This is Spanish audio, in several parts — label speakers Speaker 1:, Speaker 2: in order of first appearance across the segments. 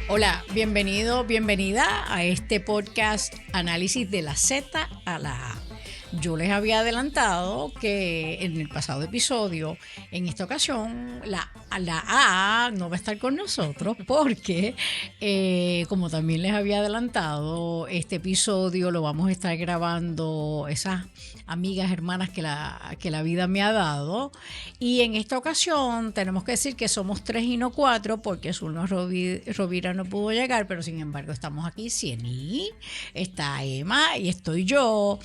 Speaker 1: Hola, bienvenida a este podcast Análisis de la Z a la A. Yo les había adelantado que en el pasado episodio, en esta ocasión, la A no va a estar con nosotros porque, como también les había adelantado, este episodio lo vamos a estar grabando esas amigas, hermanas que la vida me ha dado. Y en esta ocasión tenemos que decir que somos 3 y no 4 porque Zulma Rovira no pudo llegar, pero sin embargo estamos aquí, Cieny, está Emma y estoy yo.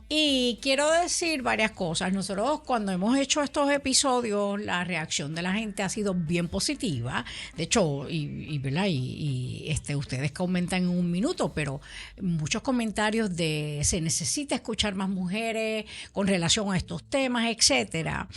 Speaker 1: Y quiero decir varias cosas. Nosotros cuando hemos hecho estos episodios, la reacción de la gente ha sido bien positiva. De hecho, ustedes comentan en un minuto, pero muchos comentarios de se necesita escuchar más mujeres con relación a estos temas, etcétera.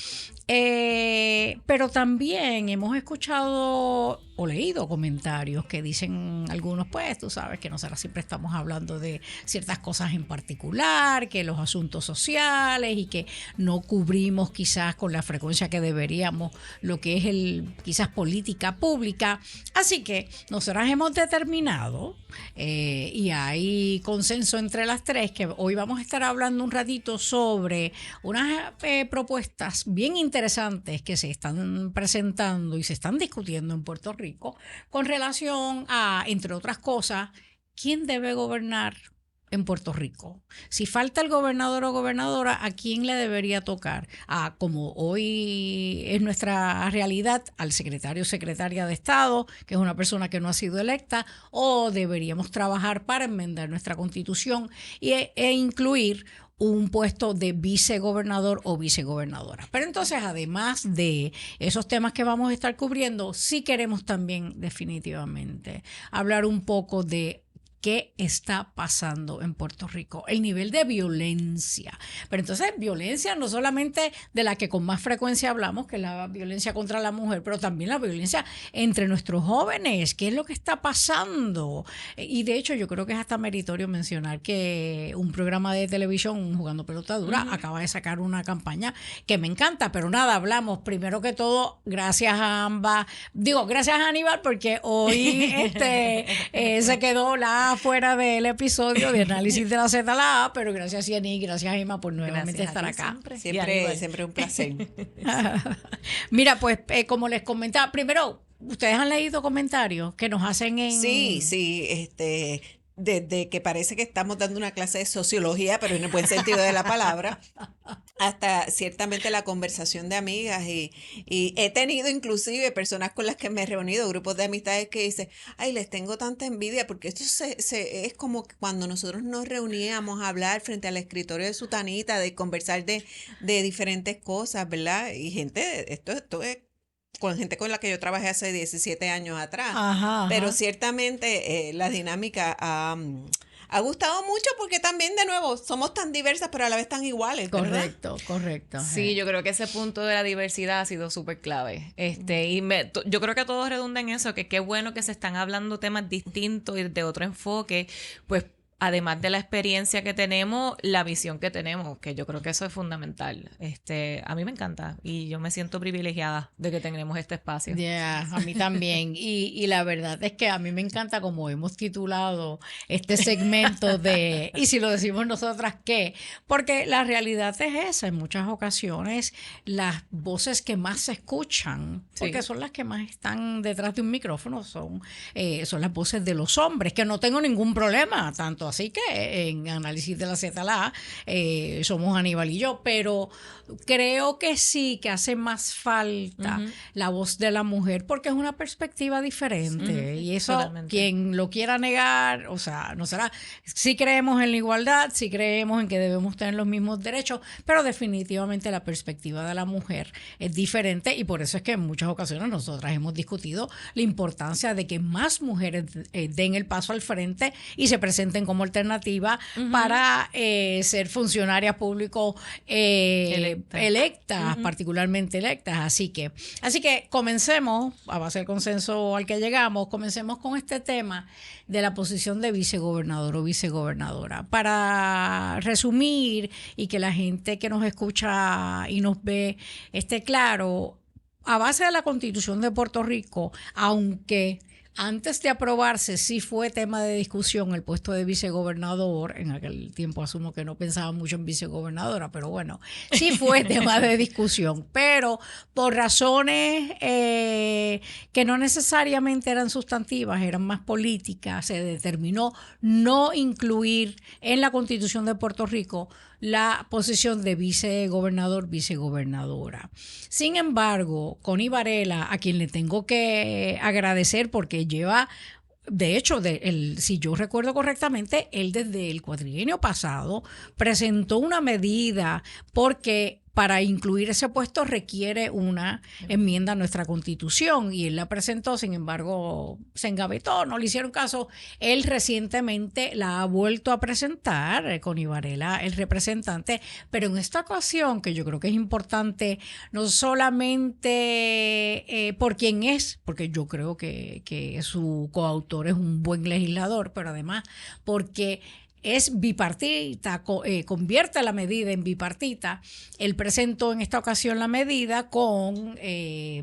Speaker 1: Pero también hemos escuchado o leído comentarios que dicen algunos, pues tú sabes que nosotros siempre estamos hablando de ciertas cosas en particular, que los asuntos sociales y que no cubrimos quizás con la frecuencia que deberíamos lo que es quizás política pública. Así que nosotras hemos determinado y hay consenso entre las tres que hoy vamos a estar hablando un ratito sobre unas propuestas bien interesantes que se están presentando y se están discutiendo en Puerto Rico con relación a, entre otras cosas, quién debe gobernar en Puerto Rico. Si falta el gobernador o gobernadora, ¿a quién le debería tocar? Como hoy es nuestra realidad, al secretario o secretaria de Estado, que es una persona que no ha sido electa, o deberíamos trabajar para enmendar nuestra Constitución e incluir un puesto de vicegobernador o vicegobernadora. Pero entonces, además de esos temas que vamos a estar cubriendo, sí queremos también definitivamente hablar un poco de qué está pasando en Puerto Rico, el nivel de violencia. Pero entonces violencia no solamente de la que con más frecuencia hablamos, que es la violencia contra la mujer, pero también la violencia entre nuestros jóvenes, qué es lo que está pasando. Y de hecho yo creo que es hasta meritorio mencionar que un programa de televisión, Jugando Pelota Dura, acaba de sacar una campaña que me encanta, pero nada, hablamos primero que todo, gracias a ambas, gracias a Aníbal, porque hoy se quedó fuera del episodio de Análisis de la Z a la A, pero gracias Cieny, gracias Emma por nuevamente estar acá.
Speaker 2: Siempre un placer.
Speaker 1: Mira, pues como les comentaba, primero, ¿ustedes han leído comentarios que nos hacen en...?
Speaker 2: Sí, desde que parece que estamos dando una clase de sociología, pero en el buen sentido de la palabra, hasta ciertamente la conversación de amigas y he tenido inclusive personas con las que me he reunido, grupos de amistades que dicen, ay, les tengo tanta envidia porque esto es como cuando nosotros nos reuníamos a hablar frente al escritorio de Sutanita, de conversar de diferentes cosas, ¿verdad? Y gente, esto es con gente con la que yo trabajé hace 17 años atrás.
Speaker 1: Ajá.
Speaker 2: Pero ciertamente la dinámica ha gustado mucho porque también, de nuevo, somos tan diversas pero a la vez tan iguales, ¿verdad?
Speaker 1: Correcto.
Speaker 3: Sí, yo creo que ese punto de la diversidad ha sido súper clave. Yo creo que todo redunda en eso, que qué bueno que se están hablando temas distintos y de otro enfoque, pues además de la experiencia que tenemos, la visión que tenemos, que yo creo que eso es fundamental. A mí me encanta y yo me siento privilegiada de que tengamos este espacio.
Speaker 1: A mí también. Y la verdad es que a mí me encanta como hemos titulado este segmento de ¿y si lo decimos nosotras qué? Porque la realidad es esa. En muchas ocasiones las voces que más se escuchan, porque son las que más están detrás de un micrófono, son las voces de los hombres, que no tengo ningún problema, tanto así que en Análisis de la Z a la A somos Aníbal y yo, pero creo que sí, que hace más falta la voz de la mujer porque es una perspectiva diferente y eso totalmente. Quien lo quiera negar, o sea, no será, sí creemos en la igualdad, sí creemos en que debemos tener los mismos derechos, pero definitivamente la perspectiva de la mujer es diferente y por eso es que en muchas ocasiones nosotras hemos discutido la importancia de que más mujeres den el paso al frente y se presenten como alternativa para ser funcionarias públicos electas, particularmente electas. Así que comencemos, a base del consenso al que llegamos, comencemos con este tema de la posición de vicegobernador o vicegobernadora. Para resumir y que la gente que nos escucha y nos ve esté claro, a base de la Constitución de Puerto Rico, aunque antes de aprobarse, sí fue tema de discusión el puesto de vicegobernador. En aquel tiempo asumo que no pensaba mucho en vicegobernadora, pero bueno, sí fue tema de discusión. Pero por razones que no necesariamente eran sustantivas, eran más políticas, se determinó no incluir en la Constitución de Puerto Rico la posición de vicegobernador, vicegobernadora. Sin embargo, Connie Varela, a quien le tengo que agradecer porque lleva, de hecho, si yo recuerdo correctamente, él desde el cuatrienio pasado presentó una medida porque para incluir ese puesto requiere una enmienda a nuestra Constitución y él la presentó, sin embargo, se engavetó, no le hicieron caso. Él recientemente la ha vuelto a presentar, Connie Varela, el representante, pero en esta ocasión, que yo creo que es importante, no solamente por quién es, porque yo creo que su coautor es un buen legislador, pero además porque es bipartita, convierte la medida en bipartita. Él presentó en esta ocasión la medida con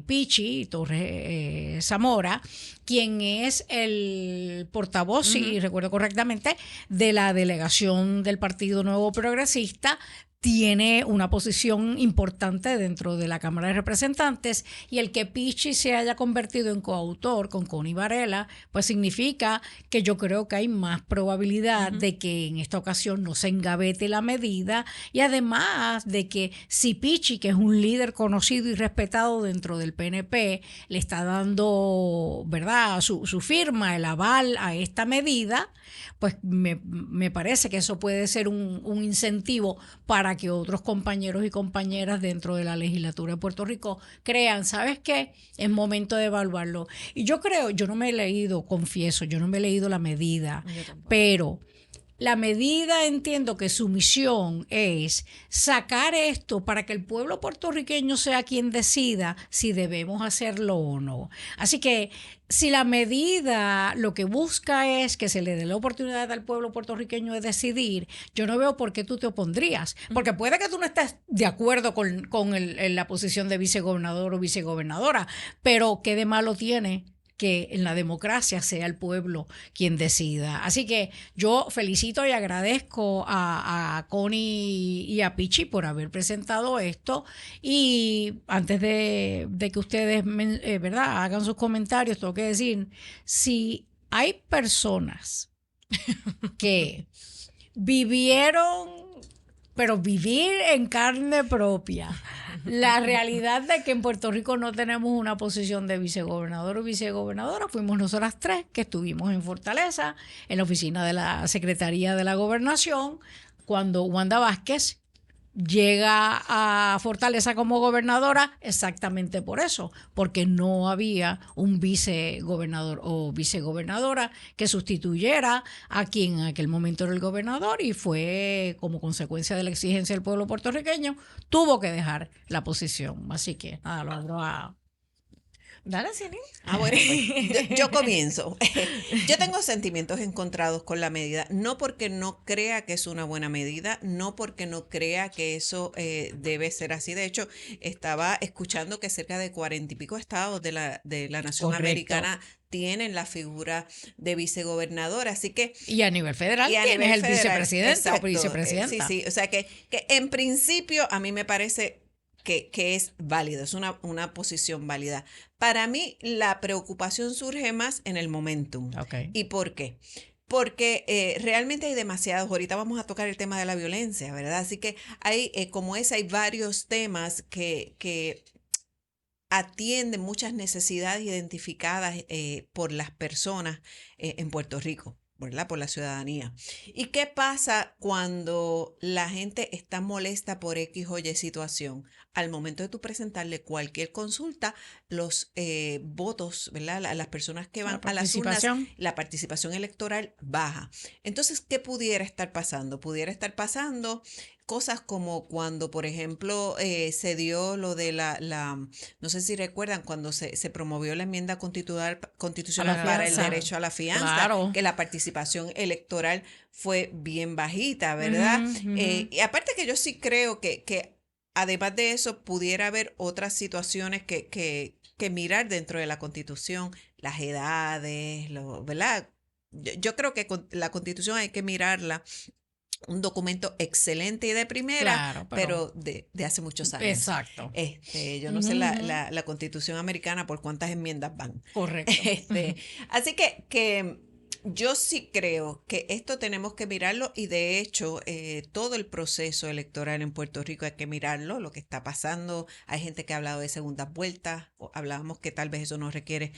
Speaker 1: Pichi Torres Zamora, quien es el portavoz, si recuerdo correctamente, de la delegación del Partido Nuevo Progresista. Tiene una posición importante dentro de la Cámara de Representantes y el que Pichi se haya convertido en coautor con Connie Varela, pues significa que yo creo que hay más probabilidad de que en esta ocasión no se engavete la medida y además de que si Pichi, que es un líder conocido y respetado dentro del PNP, le está dando, ¿verdad?, su firma, el aval a esta medida, pues me parece que eso puede ser un incentivo para que otros compañeros y compañeras dentro de la legislatura de Puerto Rico crean, ¿sabes qué? Es momento de evaluarlo. Y yo creo, yo no me he leído, confieso, yo no me he leído la medida, pero la medida, entiendo que su misión es sacar esto para que el pueblo puertorriqueño sea quien decida si debemos hacerlo o no. Así que si la medida lo que busca es que se le dé la oportunidad al pueblo puertorriqueño de decidir, yo no veo por qué tú te opondrías. Porque puede que tú no estés de acuerdo con la posición de vicegobernador o vicegobernadora, pero ¿qué de malo tiene que en la democracia sea el pueblo quien decida? Así que yo felicito y agradezco a Connie y a Pichi por haber presentado esto. Y antes de que ustedes ¿verdad?, hagan sus comentarios, tengo que decir, si hay personas que vivieron, pero vivir en carne propia, la realidad de que en Puerto Rico no tenemos una posición de vicegobernador o vicegobernadora, fuimos nosotras tres que estuvimos en Fortaleza, en la oficina de la Secretaría de la Gobernación, cuando Wanda Vázquez llega a Fortaleza como gobernadora, exactamente por eso, porque no había un vicegobernador o vicegobernadora que sustituyera a quien en aquel momento era el gobernador, y fue como consecuencia de la exigencia del pueblo puertorriqueño, tuvo que dejar la posición. Así que nada, lo abro a...
Speaker 3: Dale, Cieny.
Speaker 2: Bueno, pues, yo comienzo. Yo tengo sentimientos encontrados con la medida, no porque no crea que es una buena medida, no porque no crea que eso debe ser así. De hecho, estaba escuchando que cerca de 40 y pico estados de la nación
Speaker 1: Correcto.
Speaker 2: americana tienen la figura de vicegobernador, así que...
Speaker 1: Y a nivel federal
Speaker 2: y a
Speaker 1: tienes
Speaker 2: nivel
Speaker 1: el
Speaker 2: federal,
Speaker 1: vicepresidente
Speaker 2: exacto,
Speaker 1: o vicepresidenta.
Speaker 2: Sí, o sea que en principio a mí me parece que es válido, es una posición válida. Para mí la preocupación surge más en el momentum.
Speaker 1: Okay.
Speaker 2: ¿Y por qué? Porque realmente hay demasiados, ahorita vamos a tocar el tema de la violencia, ¿verdad? Así que hay, como es, hay varios temas que atienden muchas necesidades identificadas por las personas en Puerto Rico, ¿verdad?, por la ciudadanía. ¿Y qué pasa cuando la gente está molesta por X o Y situación? Al momento de tú presentarle cualquier consulta, los votos, ¿verdad?, las personas que van a las urnas, la participación electoral baja. Entonces, ¿qué pudiera estar pasando? Pudiera estar pasando cosas como cuando, por ejemplo, se dio lo de no sé si recuerdan, cuando se promovió la enmienda constitucional para el derecho a la fianza,
Speaker 1: claro,
Speaker 2: que la participación electoral fue bien bajita, ¿verdad? Y aparte que yo sí creo que además de eso pudiera haber otras situaciones que que mirar dentro de la Constitución las edades, ¿verdad? Yo creo que la Constitución hay que mirarla un documento excelente y de primera,
Speaker 1: Claro,
Speaker 2: pero de hace muchos años.
Speaker 1: Exacto.
Speaker 2: Yo no sé la Constitución americana por cuántas enmiendas van.
Speaker 1: Correcto.
Speaker 2: Así que yo sí creo que esto tenemos que mirarlo y de hecho todo el proceso electoral en Puerto Rico hay que mirarlo, lo que está pasando. Hay gente que ha hablado de segundas vueltas, hablábamos que tal vez eso no requiere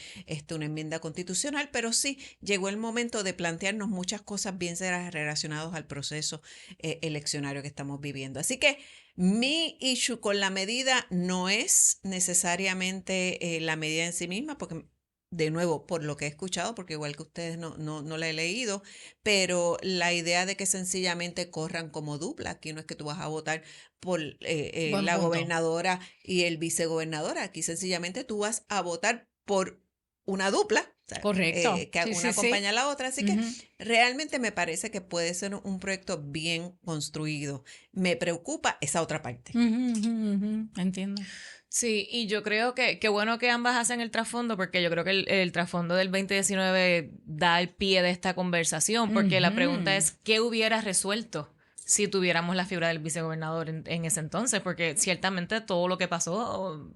Speaker 2: una enmienda constitucional, pero sí llegó el momento de plantearnos muchas cosas bien serias relacionadas al proceso eleccionario que estamos viviendo. Así que mi issue con la medida no es necesariamente la medida en sí misma, porque de nuevo, por lo que he escuchado, porque igual que ustedes no la he leído, pero la idea de que sencillamente corran como dupla, aquí no es que tú vas a votar por la
Speaker 1: punto.
Speaker 2: gobernadora y el vicegobernador, aquí sencillamente tú vas a votar por una dupla. O sea,
Speaker 1: Correcto.
Speaker 2: Que
Speaker 1: Sí,
Speaker 2: una
Speaker 1: sí,
Speaker 2: acompaña
Speaker 1: sí.
Speaker 2: a la otra, así que realmente me parece que puede ser un proyecto bien construido. Me preocupa esa otra parte.
Speaker 1: Entiendo.
Speaker 3: Sí, y yo creo que bueno que ambas hacen el trasfondo, porque yo creo que el trasfondo del 2019 da el pie de esta conversación, porque la pregunta es, ¿qué hubiera resuelto si tuviéramos la figura del vicegobernador en ese entonces? Porque ciertamente todo lo que pasó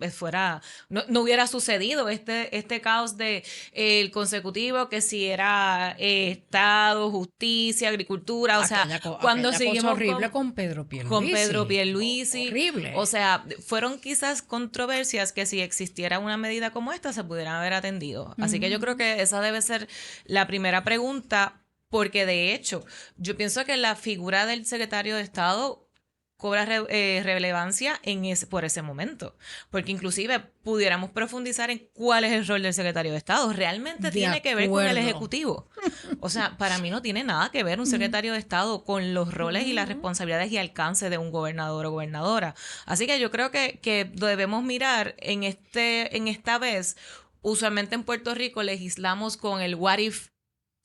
Speaker 3: no hubiera sucedido este caos de el consecutivo, que si era Estado, justicia, agricultura, o sea, cuando
Speaker 1: aquella
Speaker 3: seguimos
Speaker 1: cosa horrible con Pedro Pierluisi.
Speaker 3: con Pedro Pierluisi.
Speaker 1: Horrible.
Speaker 3: O sea, fueron quizás controversias que si existiera una medida como esta se pudieran haber atendido. Así que yo creo que esa debe ser la primera pregunta, porque de hecho, yo pienso que la figura del secretario de Estado cobra relevancia por ese momento, porque inclusive pudiéramos profundizar en cuál es el rol del secretario de Estado. Realmente tiene que ver con el Ejecutivo. O sea, para mí no tiene nada que ver un secretario de Estado con los roles y las responsabilidades y alcance de un gobernador o gobernadora. Así que yo creo que debemos mirar en esta vez. Usualmente en Puerto Rico legislamos con el what if,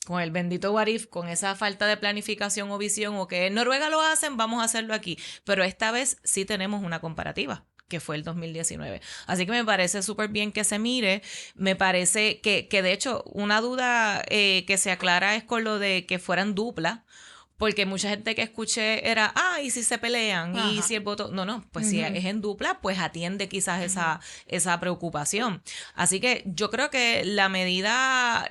Speaker 3: con el bendito what if, con esa falta de planificación o visión, o que en Noruega lo hacen, vamos a hacerlo aquí. Pero esta vez sí tenemos una comparativa, que fue el 2019. Así que me parece súper bien que se mire. Me parece que de hecho una duda que se aclara es con lo de que fueran dupla, porque mucha gente que escuché era, ¿y si se pelean?
Speaker 1: Ajá.
Speaker 3: ¿Y si el voto? No, pues si es en dupla, pues atiende quizás esa preocupación. Así que yo creo que la medida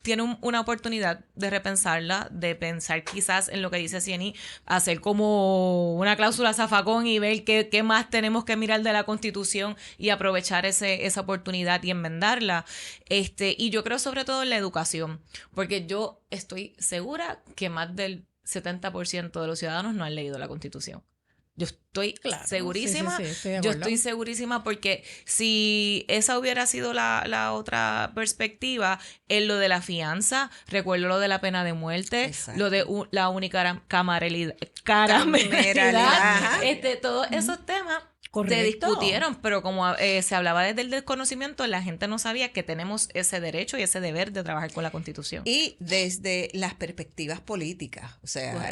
Speaker 3: tiene una oportunidad de repensarla, de pensar quizás en lo que dice Cieny, hacer como una cláusula zafacón y ver qué más tenemos que mirar de la Constitución y aprovechar esa oportunidad y enmendarla. Y yo creo sobre todo en la educación, porque yo estoy segura que más del 70% de los ciudadanos no han leído la Constitución. Yo estoy segurísima, yo estoy segurísima, porque si esa hubiera sido la otra perspectiva, en lo de la fianza, recuerdo lo de la pena de muerte, exacto, lo de la unicameralidad, todos esos temas se discutieron, pero como se hablaba desde el desconocimiento, la gente no sabía que tenemos ese derecho y ese deber de trabajar con la Constitución.
Speaker 2: Y desde las perspectivas políticas, o sea,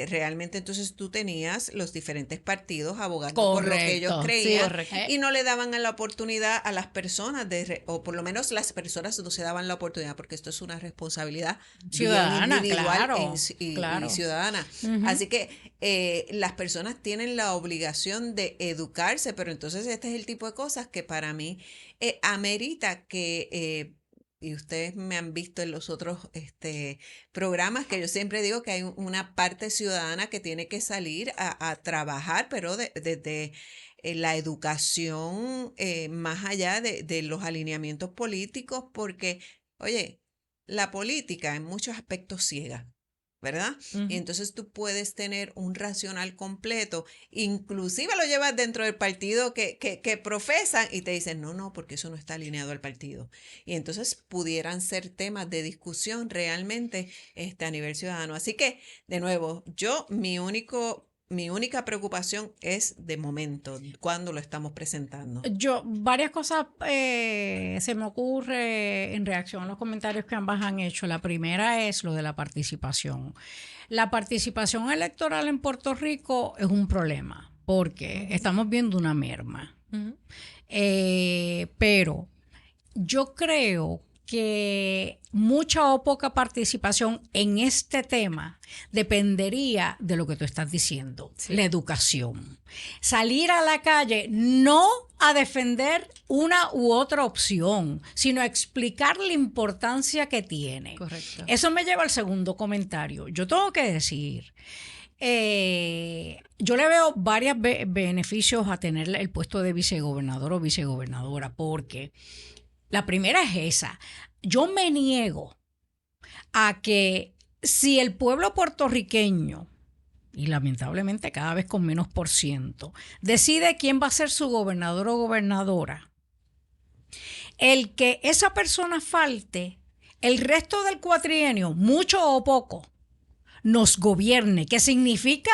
Speaker 2: realmente entonces tú tenías los diferentes partidos abogando por lo que ellos creían, y no le daban la oportunidad a las personas, o por lo menos las personas no se daban la oportunidad, porque esto es una responsabilidad ciudadana, individual y ciudadana. Así que las personas tienen la obligación de educarse, pero entonces este es el tipo de cosas que para mí amerita que, y ustedes me han visto en los otros programas, que yo siempre digo que hay una parte ciudadana que tiene que salir a trabajar, pero desde la educación, más allá de los alineamientos políticos, porque, oye, la política en muchos aspectos ciega, ¿verdad? Y entonces tú puedes tener un racional completo, inclusive lo llevas dentro del partido que profesan y te dicen, no, porque eso no está alineado al partido. Y entonces pudieran ser temas de discusión realmente a nivel ciudadano. Así que, de nuevo, mi única preocupación es de momento, cuando lo estamos presentando.
Speaker 1: Varias cosas se me ocurre en reacción a los comentarios que ambas han hecho. La primera es lo de la participación. La participación electoral en Puerto Rico es un problema, porque estamos viendo una merma. Pero yo creo que mucha o poca participación en este tema dependería de lo que tú estás diciendo, la educación. Salir a la calle no a defender una u otra opción, sino a explicar la importancia que tiene.
Speaker 3: Correcto.
Speaker 1: Eso me lleva al segundo comentario. Yo tengo que decir, yo le veo varios beneficios a tener el puesto de vicegobernador o vicegobernadora, porque la primera es esa. Yo me niego a que si el pueblo puertorriqueño, y lamentablemente cada vez con menos por ciento, decide quién va a ser su gobernador o gobernadora, el que esa persona falte el resto del cuatrienio, mucho o poco, nos gobierne, que significa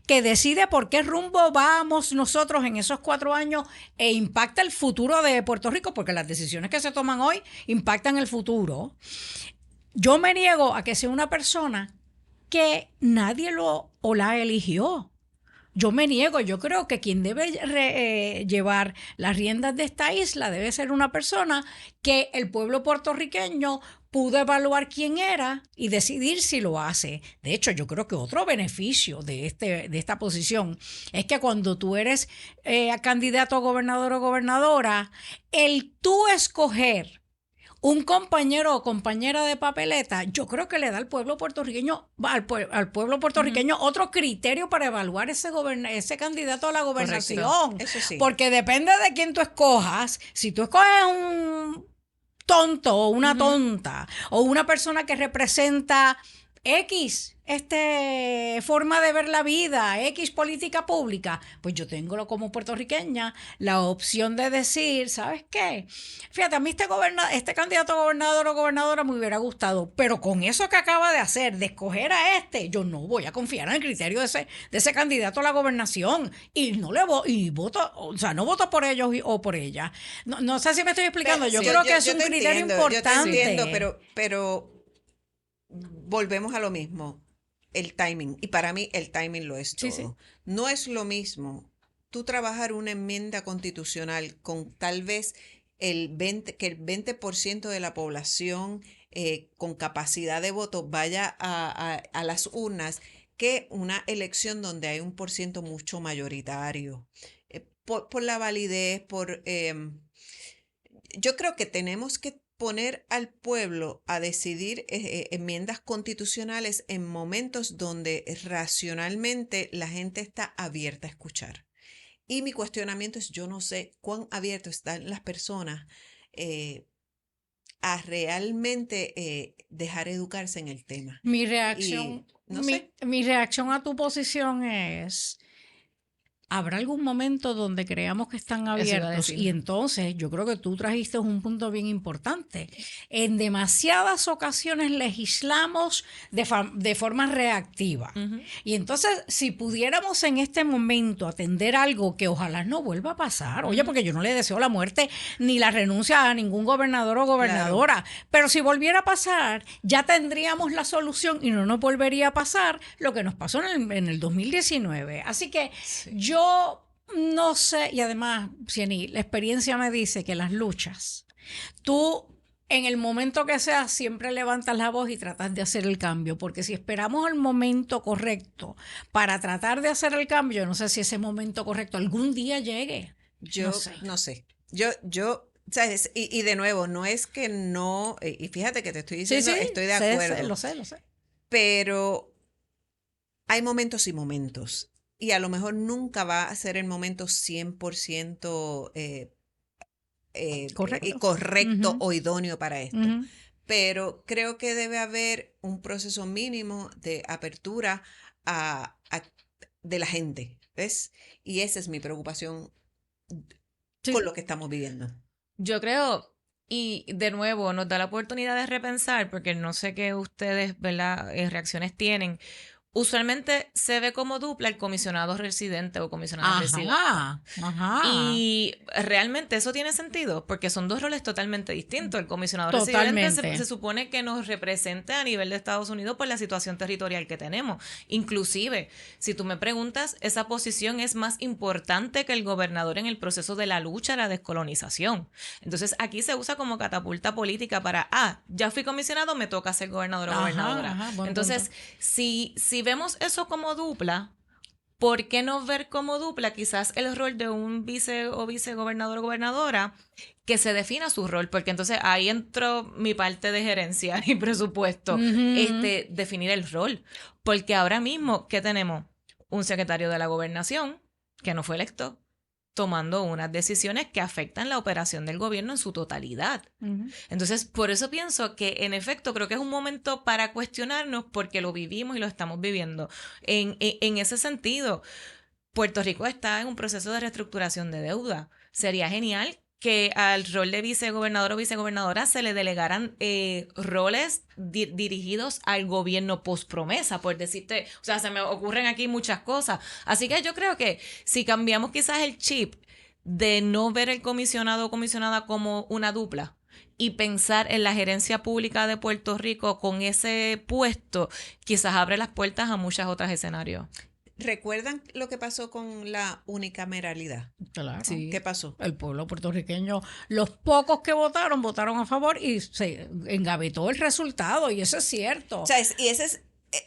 Speaker 1: que decide por qué rumbo vamos nosotros en esos 4 años e impacta el futuro de Puerto Rico, porque las decisiones que se toman hoy impactan el futuro. Yo me niego a que sea una persona que nadie lo o la eligió. Yo me niego, yo creo que quien debe llevar las riendas de esta isla debe ser una persona que el pueblo puertorriqueño pudo evaluar quién era y decidir si lo hace. De hecho, yo creo que otro beneficio de esta posición es que cuando tú eres candidato a gobernador o gobernadora, el tú escoger un compañero o compañera de papeleta, yo creo que le da al pueblo puertorriqueño, al pueblo puertorriqueño otro criterio para evaluar ese candidato a la gobernación.
Speaker 2: Correcto. Eso sí.
Speaker 1: Porque depende de quién tú escojas. Si tú escoges un tonto o una tonta o una persona que representa X forma de ver la vida, X política pública, pues yo tengo como puertorriqueña la opción de decir, ¿sabes qué? Fíjate, a mí este candidato a gobernador o gobernadora me hubiera gustado, pero con eso que acaba de hacer, de escoger a yo no voy a confiar en el criterio de ese candidato a la gobernación y no voto, o sea, no voto por ellos o por ella. No sé si me estoy explicando, yo creo que es un criterio importante.
Speaker 2: Yo te entiendo, pero volvemos a lo mismo. El timing, y para mí el timing lo es todo. Sí. No es lo mismo tú trabajar una enmienda constitucional con tal vez que el 20% de la población con capacidad de voto vaya a las urnas, que una elección donde hay un % mucho mayoritario. Por la validez, yo creo que tenemos que poner al pueblo a decidir enmiendas constitucionales en momentos donde racionalmente la gente está abierta a escuchar. Y mi cuestionamiento es, yo no sé cuán abiertos están las personas a realmente dejar educarse en el tema.
Speaker 1: Mi reacción, mi reacción a tu posición es... ¿Habrá algún momento donde creamos que están abiertos? Y entonces yo creo que tú trajiste un punto bien importante. En demasiadas ocasiones legislamos de forma reactiva. Y entonces si pudiéramos en este momento atender algo que ojalá no vuelva a pasar, oye, porque yo no le deseo la muerte ni la renuncia a ningún gobernador o gobernadora, claro, pero si volviera a pasar, ya tendríamos la solución y no nos volvería a pasar lo que nos pasó en el 2019. Así que yo no sé, y además, Cieny, la experiencia me dice que las luchas, tú en el momento que sea siempre levantas la voz y tratas de hacer el cambio, porque si esperamos el momento correcto para tratar de hacer el cambio, no sé si ese momento correcto algún día llegue.
Speaker 2: Yo no sé. Yo ¿sabes? Y de nuevo, no es que no, y fíjate que te estoy diciendo, sí, estoy de acuerdo.
Speaker 1: Lo sé.
Speaker 2: Pero hay momentos y momentos. Y a lo mejor nunca va a ser el momento 100% correcto o idóneo para esto. Pero creo que debe haber un proceso mínimo de apertura de la gente, ¿ves? Y esa es mi preocupación con lo que estamos viviendo.
Speaker 3: Yo creo, y de nuevo nos da la oportunidad de repensar, porque no sé qué ustedes, ¿verdad?, reacciones tienen. usualmente se ve como dupla el comisionado residente o comisionada residente.
Speaker 1: Ajá.
Speaker 3: Y realmente eso tiene sentido, porque son dos roles totalmente distintos. El comisionado
Speaker 1: Totalmente.
Speaker 3: residente se supone que nos represente a nivel de Estados Unidos por la situación territorial que tenemos. Inclusive, si tú me preguntas, esa posición es más importante que el gobernador en el proceso de la lucha a la descolonización. Entonces, aquí se usa como catapulta política para, ya fui comisionado, me toca ser gobernador o gobernadora. Entonces, si vemos eso como dupla, ¿por qué no ver como dupla quizás el rol de un vice o vicegobernador o gobernadora que se defina su rol? Porque entonces ahí entró mi parte de gerencia y presupuesto, definir el rol. Porque ahora mismo, ¿qué tenemos? Un secretario de la gobernación que no fue electo, tomando unas decisiones que afectan la operación del gobierno en su totalidad. Entonces, por eso pienso que, en efecto, creo que es un momento para cuestionarnos porque lo vivimos y lo estamos viviendo. En ese sentido, Puerto Rico está en un proceso de reestructuración de deuda. Sería genial que al rol de vicegobernador o vicegobernadora se le delegaran roles dirigidos al gobierno post promesa, por decirte, o sea, se me ocurren aquí muchas cosas. Así que yo creo que si cambiamos quizás el chip de no ver el comisionado o comisionada como una dupla y pensar en la gerencia pública de Puerto Rico con ese puesto, quizás abre las puertas a muchos otros escenarios.
Speaker 2: ¿Recuerdan lo que pasó con la unicameralidad?
Speaker 1: Claro.
Speaker 3: Sí.
Speaker 2: ¿Qué pasó?
Speaker 1: El pueblo puertorriqueño, los pocos que votaron a favor y se engavetó el resultado, y eso es cierto.
Speaker 2: O sea, y ese es,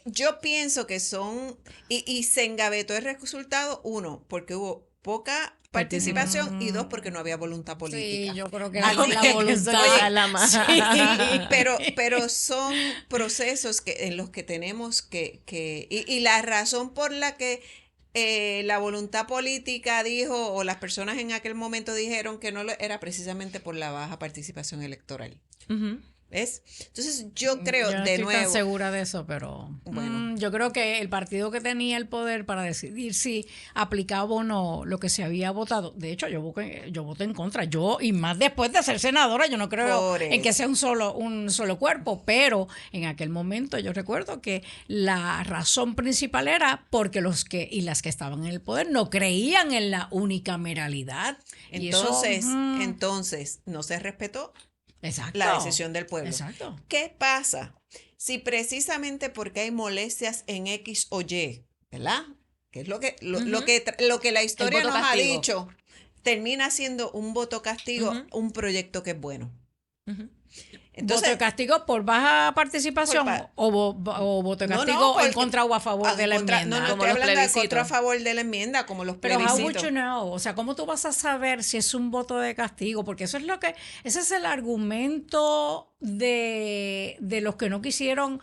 Speaker 2: yo pienso que son, y se engavetó el resultado, uno, porque hubo poca participación y dos, porque no había voluntad política.
Speaker 1: Sí, yo creo que
Speaker 2: Así
Speaker 1: la
Speaker 2: que,
Speaker 1: voluntad
Speaker 2: oye,
Speaker 1: la más.
Speaker 2: sí, pero son procesos en los que tenemos y la razón por la que la voluntad política dijo, o las personas en aquel momento dijeron que no era precisamente por la baja participación electoral. ¿Ves? Entonces yo creo,
Speaker 1: yo no
Speaker 2: de
Speaker 1: estoy
Speaker 2: nuevo,
Speaker 1: tan segura de eso, pero
Speaker 2: bueno,
Speaker 1: yo creo que el partido que tenía el poder para decidir si aplicaba o no lo que se había votado, de hecho yo voté en contra, y más después de ser senadora, yo no creo en que sea un solo cuerpo, pero en aquel momento yo recuerdo que la razón principal era porque las que estaban en el poder no creían en la unicameralidad.
Speaker 2: Entonces no se respetó.
Speaker 1: Exacto.
Speaker 2: La decisión del pueblo.
Speaker 1: Exacto.
Speaker 2: ¿Qué pasa? Si precisamente porque hay molestias en X o Y, ¿verdad? Que es lo que la historia nos ha dicho, termina siendo un voto castigo, un proyecto que es bueno. Entonces,
Speaker 1: ¿voto de castigo por baja participación o voto de castigo en contra o a favor de la enmienda?
Speaker 2: No, estoy hablando de contra o a favor de la enmienda, como los plebiscitos.
Speaker 1: Pero how would you know? O sea, ¿cómo tú vas a saber si es un voto de castigo? Porque ese es el argumento de los que no quisieron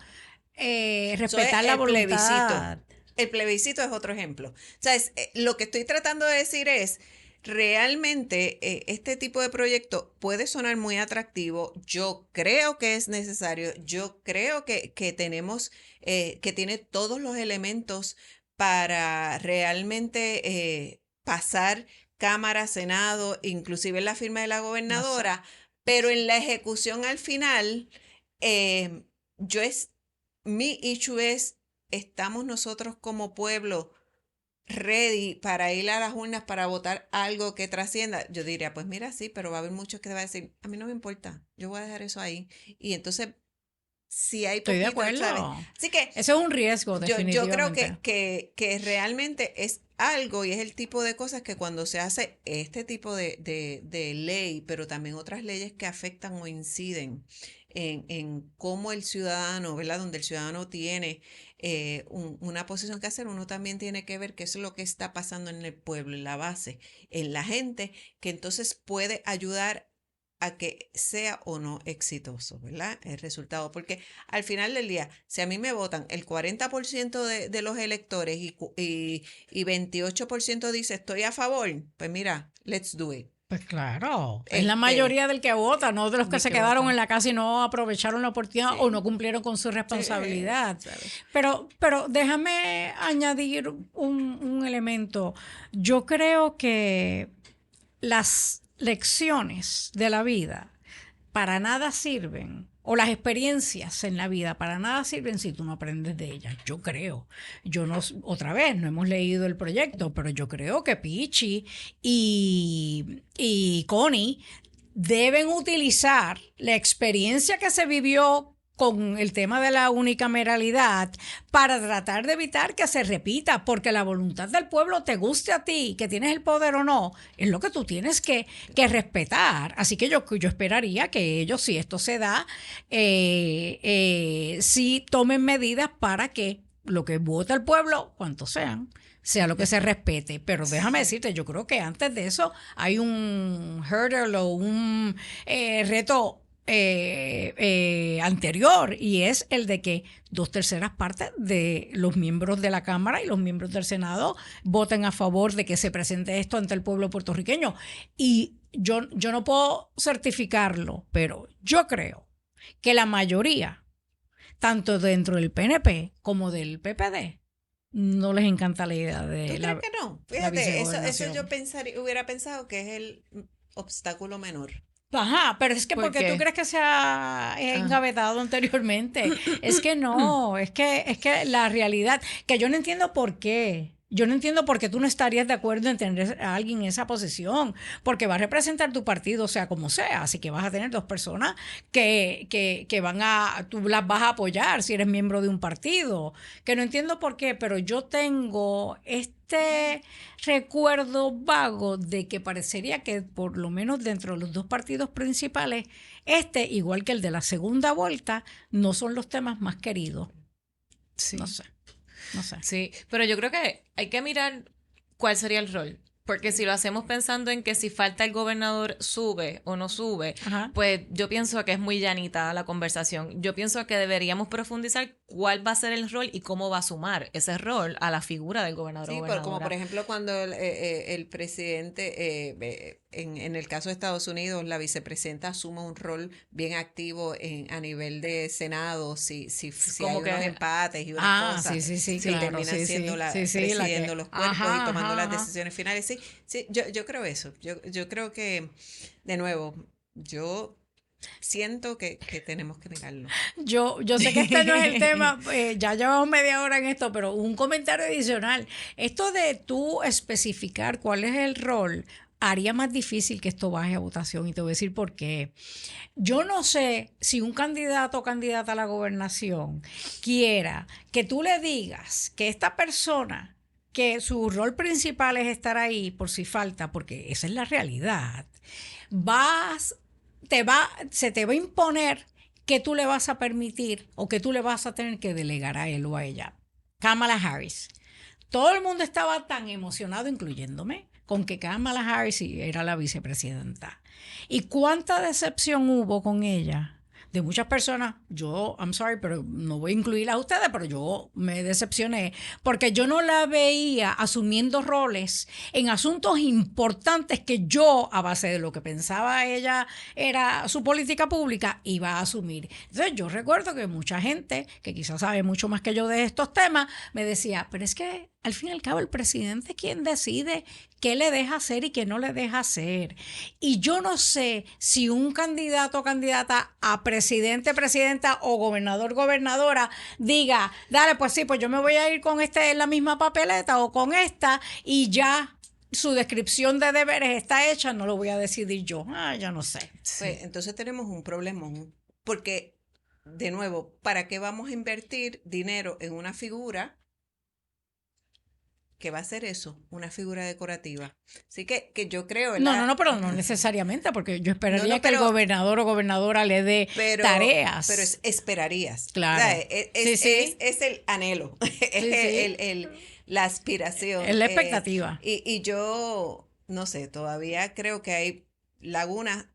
Speaker 1: respetar la voluntad.
Speaker 2: El plebiscito es otro ejemplo. O sea, lo que estoy tratando de decir es, realmente este tipo de proyecto puede sonar muy atractivo. Yo creo que es necesario. Yo creo que tenemos, que tiene todos los elementos para realmente pasar Cámara, Senado, inclusive la firma de la gobernadora, pero en la ejecución al final, mi issue es, ¿estamos nosotros como pueblo ready para ir a las urnas para votar algo que trascienda? Yo diría, pues mira, sí, pero va a haber muchos que te van a decir, a mí no me importa, yo voy a dejar eso ahí. Y entonces, si hay
Speaker 1: poquito, estoy de acuerdo.
Speaker 2: ¿sabes? Así que
Speaker 1: eso es un riesgo, definitivamente.
Speaker 2: Yo creo que realmente es algo, y es el tipo de cosas que cuando se hace este tipo de ley, pero también otras leyes que afectan o inciden en cómo el ciudadano, ¿verdad? Donde el ciudadano tiene una posición que hacer, uno también tiene que ver qué es lo que está pasando en el pueblo, en la base, en la gente, que entonces puede ayudar a que sea o no exitoso, ¿verdad? El resultado, porque al final del día, si a mí me votan el 40% de los electores y 28% dice estoy a favor, pues mira, let's do it.
Speaker 1: Pues claro, es la mayoría del que vota, no de los que se quedaron en la casa y no aprovecharon la oportunidad o no cumplieron con su responsabilidad. Pero déjame añadir un elemento. Yo creo que las lecciones de la vida para nada sirven, o las experiencias en la vida para nada sirven si tú no aprendes de ellas. Yo creo. Yo no, otra vez, no hemos leído el proyecto, pero yo creo que Pichi y Connie deben utilizar la experiencia que se vivió con el tema de la unicameralidad para tratar de evitar que se repita, porque la voluntad del pueblo, te guste a ti, que tienes el poder o no, es lo que tú tienes que respetar. Así que yo esperaría que ellos, si esto se da, sí tomen medidas para que lo que vota el pueblo, cuantos sean, sea lo que se respete. Pero déjame decirte, yo creo que antes de eso hay un hurdle o un reto anterior, y es el de que 2/3 partes de los miembros de la Cámara y los miembros del Senado voten a favor de que se presente esto ante el pueblo puertorriqueño. Y yo no puedo certificarlo, pero yo creo que la mayoría, tanto dentro del PNP como del PPD, no les encanta la idea de
Speaker 2: ¿Tú crees que no? Fíjate, eso yo hubiera pensado que es el obstáculo menor.
Speaker 1: Ajá, pero es que
Speaker 3: ¿Por
Speaker 1: porque
Speaker 3: qué?
Speaker 1: tú crees que se ha engavetado anteriormente. Es que no, es que la realidad, que yo no entiendo por qué. Yo no entiendo por qué tú no estarías de acuerdo en tener a alguien en esa posición, porque va a representar tu partido, sea como sea, así que vas a tener 2 personas que tú las vas a apoyar si eres miembro de un partido, que no entiendo por qué, pero yo tengo este recuerdo vago de que parecería que por lo menos dentro de los 2 partidos principales, igual que el de la segunda vuelta, no son los temas más queridos.
Speaker 3: Sí.
Speaker 1: No sé.
Speaker 3: Sí, pero yo creo que hay que mirar cuál sería el rol. Porque si lo hacemos pensando en que si falta el gobernador sube o no sube,
Speaker 1: Ajá.
Speaker 3: pues yo pienso que es muy llanita la conversación. Yo pienso que deberíamos profundizar cuál va a ser el rol y cómo va a sumar ese rol a la figura del gobernador o
Speaker 2: Sí,
Speaker 3: gobernadora.
Speaker 2: como por ejemplo cuando el presidente, en el caso de Estados Unidos, la vicepresidenta asume un rol bien activo a nivel de Senado, si
Speaker 3: Como
Speaker 2: hay
Speaker 3: que-
Speaker 2: unos empates y unas cosas,
Speaker 1: sí,
Speaker 2: y
Speaker 1: claro,
Speaker 2: termina
Speaker 1: sí,
Speaker 2: siendo
Speaker 1: sí, sí, la
Speaker 2: presidiendo
Speaker 1: que-
Speaker 2: los cuerpos
Speaker 1: ajá,
Speaker 2: y tomando
Speaker 1: ajá,
Speaker 2: las
Speaker 1: ajá.
Speaker 2: decisiones finales. Sí, sí, yo creo eso. Yo creo que, de nuevo, yo siento que tenemos que mirarlo.
Speaker 1: Yo sé que este no es el tema, ya llevamos media hora en esto, pero un comentario adicional. Esto de tú especificar cuál es el rol haría más difícil que esto baje a votación, y te voy a decir por qué. Yo no sé si un candidato o candidata a la gobernación quiera que tú le digas que esta persona, que su rol principal es estar ahí por si falta, porque esa es la realidad, se te va a imponer que tú le vas a permitir o que tú le vas a tener que delegar a él o a ella. Kamala Harris. Todo el mundo estaba tan emocionado, incluyéndome, con que Kamala Harris era la vicepresidenta. ¿Y cuánta decepción hubo con ella? De muchas personas, I'm sorry, pero no voy a incluir a ustedes, pero yo me decepcioné porque yo no la veía asumiendo roles en asuntos importantes que yo, a base de lo que pensaba ella era su política pública, iba a asumir. Entonces yo recuerdo que mucha gente, que quizás sabe mucho más que yo de estos temas, me decía, pero es que al fin y al cabo el presidente es quien decide qué le deja hacer y qué no le deja hacer. Y yo no sé si un candidato o candidata a presidente, presidenta o gobernador, gobernadora diga, dale, pues sí, pues yo me voy a ir con en la misma papeleta o con esta, y ya su descripción de deberes está hecha, no lo voy a decidir yo. Ya no sé.
Speaker 2: Pues entonces tenemos un problemón, porque, de nuevo, ¿para qué vamos a invertir dinero en una figura que va a ser eso, una figura decorativa? Así que yo creo, ¿verdad?
Speaker 1: No, pero no necesariamente, porque yo esperaría
Speaker 2: No,
Speaker 1: que el
Speaker 2: pero-
Speaker 1: gobernador o gobernadora le dé tareas.
Speaker 2: Pero esperarías.
Speaker 1: Claro.
Speaker 2: O sea,
Speaker 1: Sí, sí.
Speaker 2: es el anhelo, es
Speaker 1: Sí.
Speaker 2: la aspiración.
Speaker 1: Es la expectativa.
Speaker 2: Y yo, no sé, todavía creo que hay lagunas.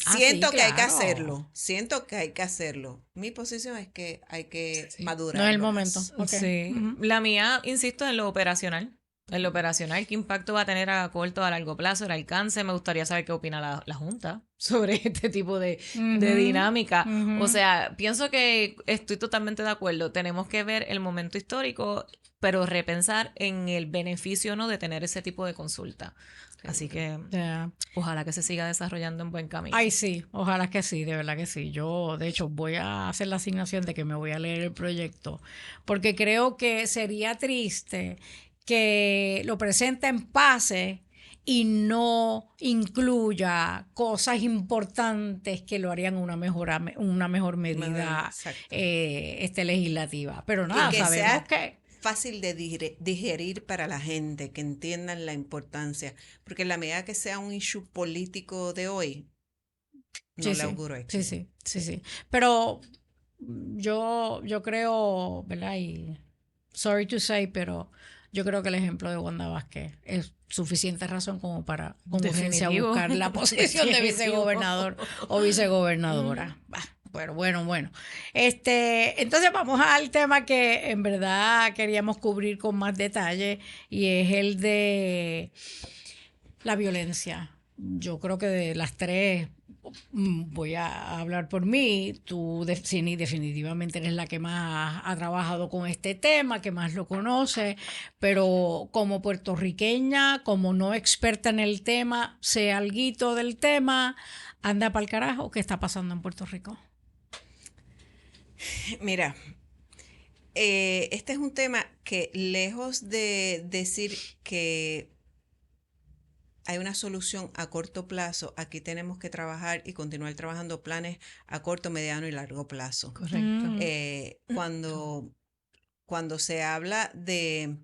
Speaker 1: Ah,
Speaker 2: Siento
Speaker 1: sí,
Speaker 2: que hay que
Speaker 1: claro.
Speaker 2: hacerlo. Siento que hay que hacerlo. Mi posición es que hay que
Speaker 3: Sí.
Speaker 2: madurar.
Speaker 1: No es el momento. Ok.
Speaker 3: Sí.
Speaker 1: Ujú.
Speaker 3: La mía, insisto, en lo operacional. En lo operacional, ¿qué impacto va a tener a corto, a largo plazo, el alcance? Me gustaría saber qué opina la Junta sobre este tipo de
Speaker 1: Ujú,
Speaker 3: dinámica. O
Speaker 1: ujú.
Speaker 3: sea, pienso que estoy totalmente de acuerdo. Tenemos que ver el momento histórico, pero repensar en el beneficio o no de tener ese tipo de consulta. Así
Speaker 2: Seguro.
Speaker 3: que
Speaker 1: Ya.
Speaker 3: ojalá que se siga desarrollando en buen camino.
Speaker 1: Ay, sí, ojalá que sí, de verdad que sí. Yo, de hecho, voy a hacer la asignación de que me voy a leer el proyecto, porque creo que sería triste que lo presente en pase y no incluya cosas importantes que lo harían una mejor medida
Speaker 2: Exacto.
Speaker 1: legislativa. Pero
Speaker 2: Y
Speaker 1: nada,
Speaker 2: que
Speaker 1: sabemos
Speaker 2: sea
Speaker 1: que
Speaker 2: fácil de digerir para la gente, que entiendan la importancia, porque en la medida que sea un issue político de hoy, no
Speaker 1: sí,
Speaker 2: le
Speaker 1: sí,
Speaker 2: auguro
Speaker 1: sí,
Speaker 2: éxito.
Speaker 1: sí, sí, sí. Pero yo creo, ¿verdad? Y sorry to say, pero yo creo que el ejemplo de Wanda Vázquez es suficiente razón como para con urgencia
Speaker 3: Definitivo.
Speaker 1: buscar la posición de
Speaker 3: Definitivo.
Speaker 1: vicegobernador o vicegobernadora. Bah, pero bueno. Entonces vamos al tema que en verdad queríamos cubrir con más detalle y es el de la violencia. Yo creo que de las tres, voy a hablar por mí, tú Cini, definitivamente eres la que más ha trabajado con este tema, que más lo conoce, pero como puertorriqueña, como no experta en el tema, sé alguito del tema, anda para el carajo, ¿qué está pasando en Puerto Rico?
Speaker 2: Mira, este es un tema que lejos de decir que hay una solución a corto plazo, aquí tenemos que trabajar y continuar trabajando planes a corto, mediano y largo plazo.
Speaker 3: Correcto.
Speaker 2: Cuando se habla de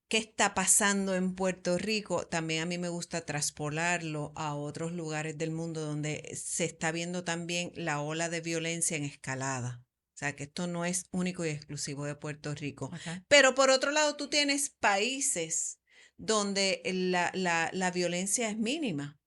Speaker 2: qué está pasando en Puerto Rico, también a mí me gusta traspolarlo a otros lugares del mundo donde se está viendo también la ola de violencia en escalada. O sea, que esto no es único y exclusivo de Puerto Rico.
Speaker 3: Okay.
Speaker 2: Pero por otro lado, tú tienes países donde la violencia es mínima.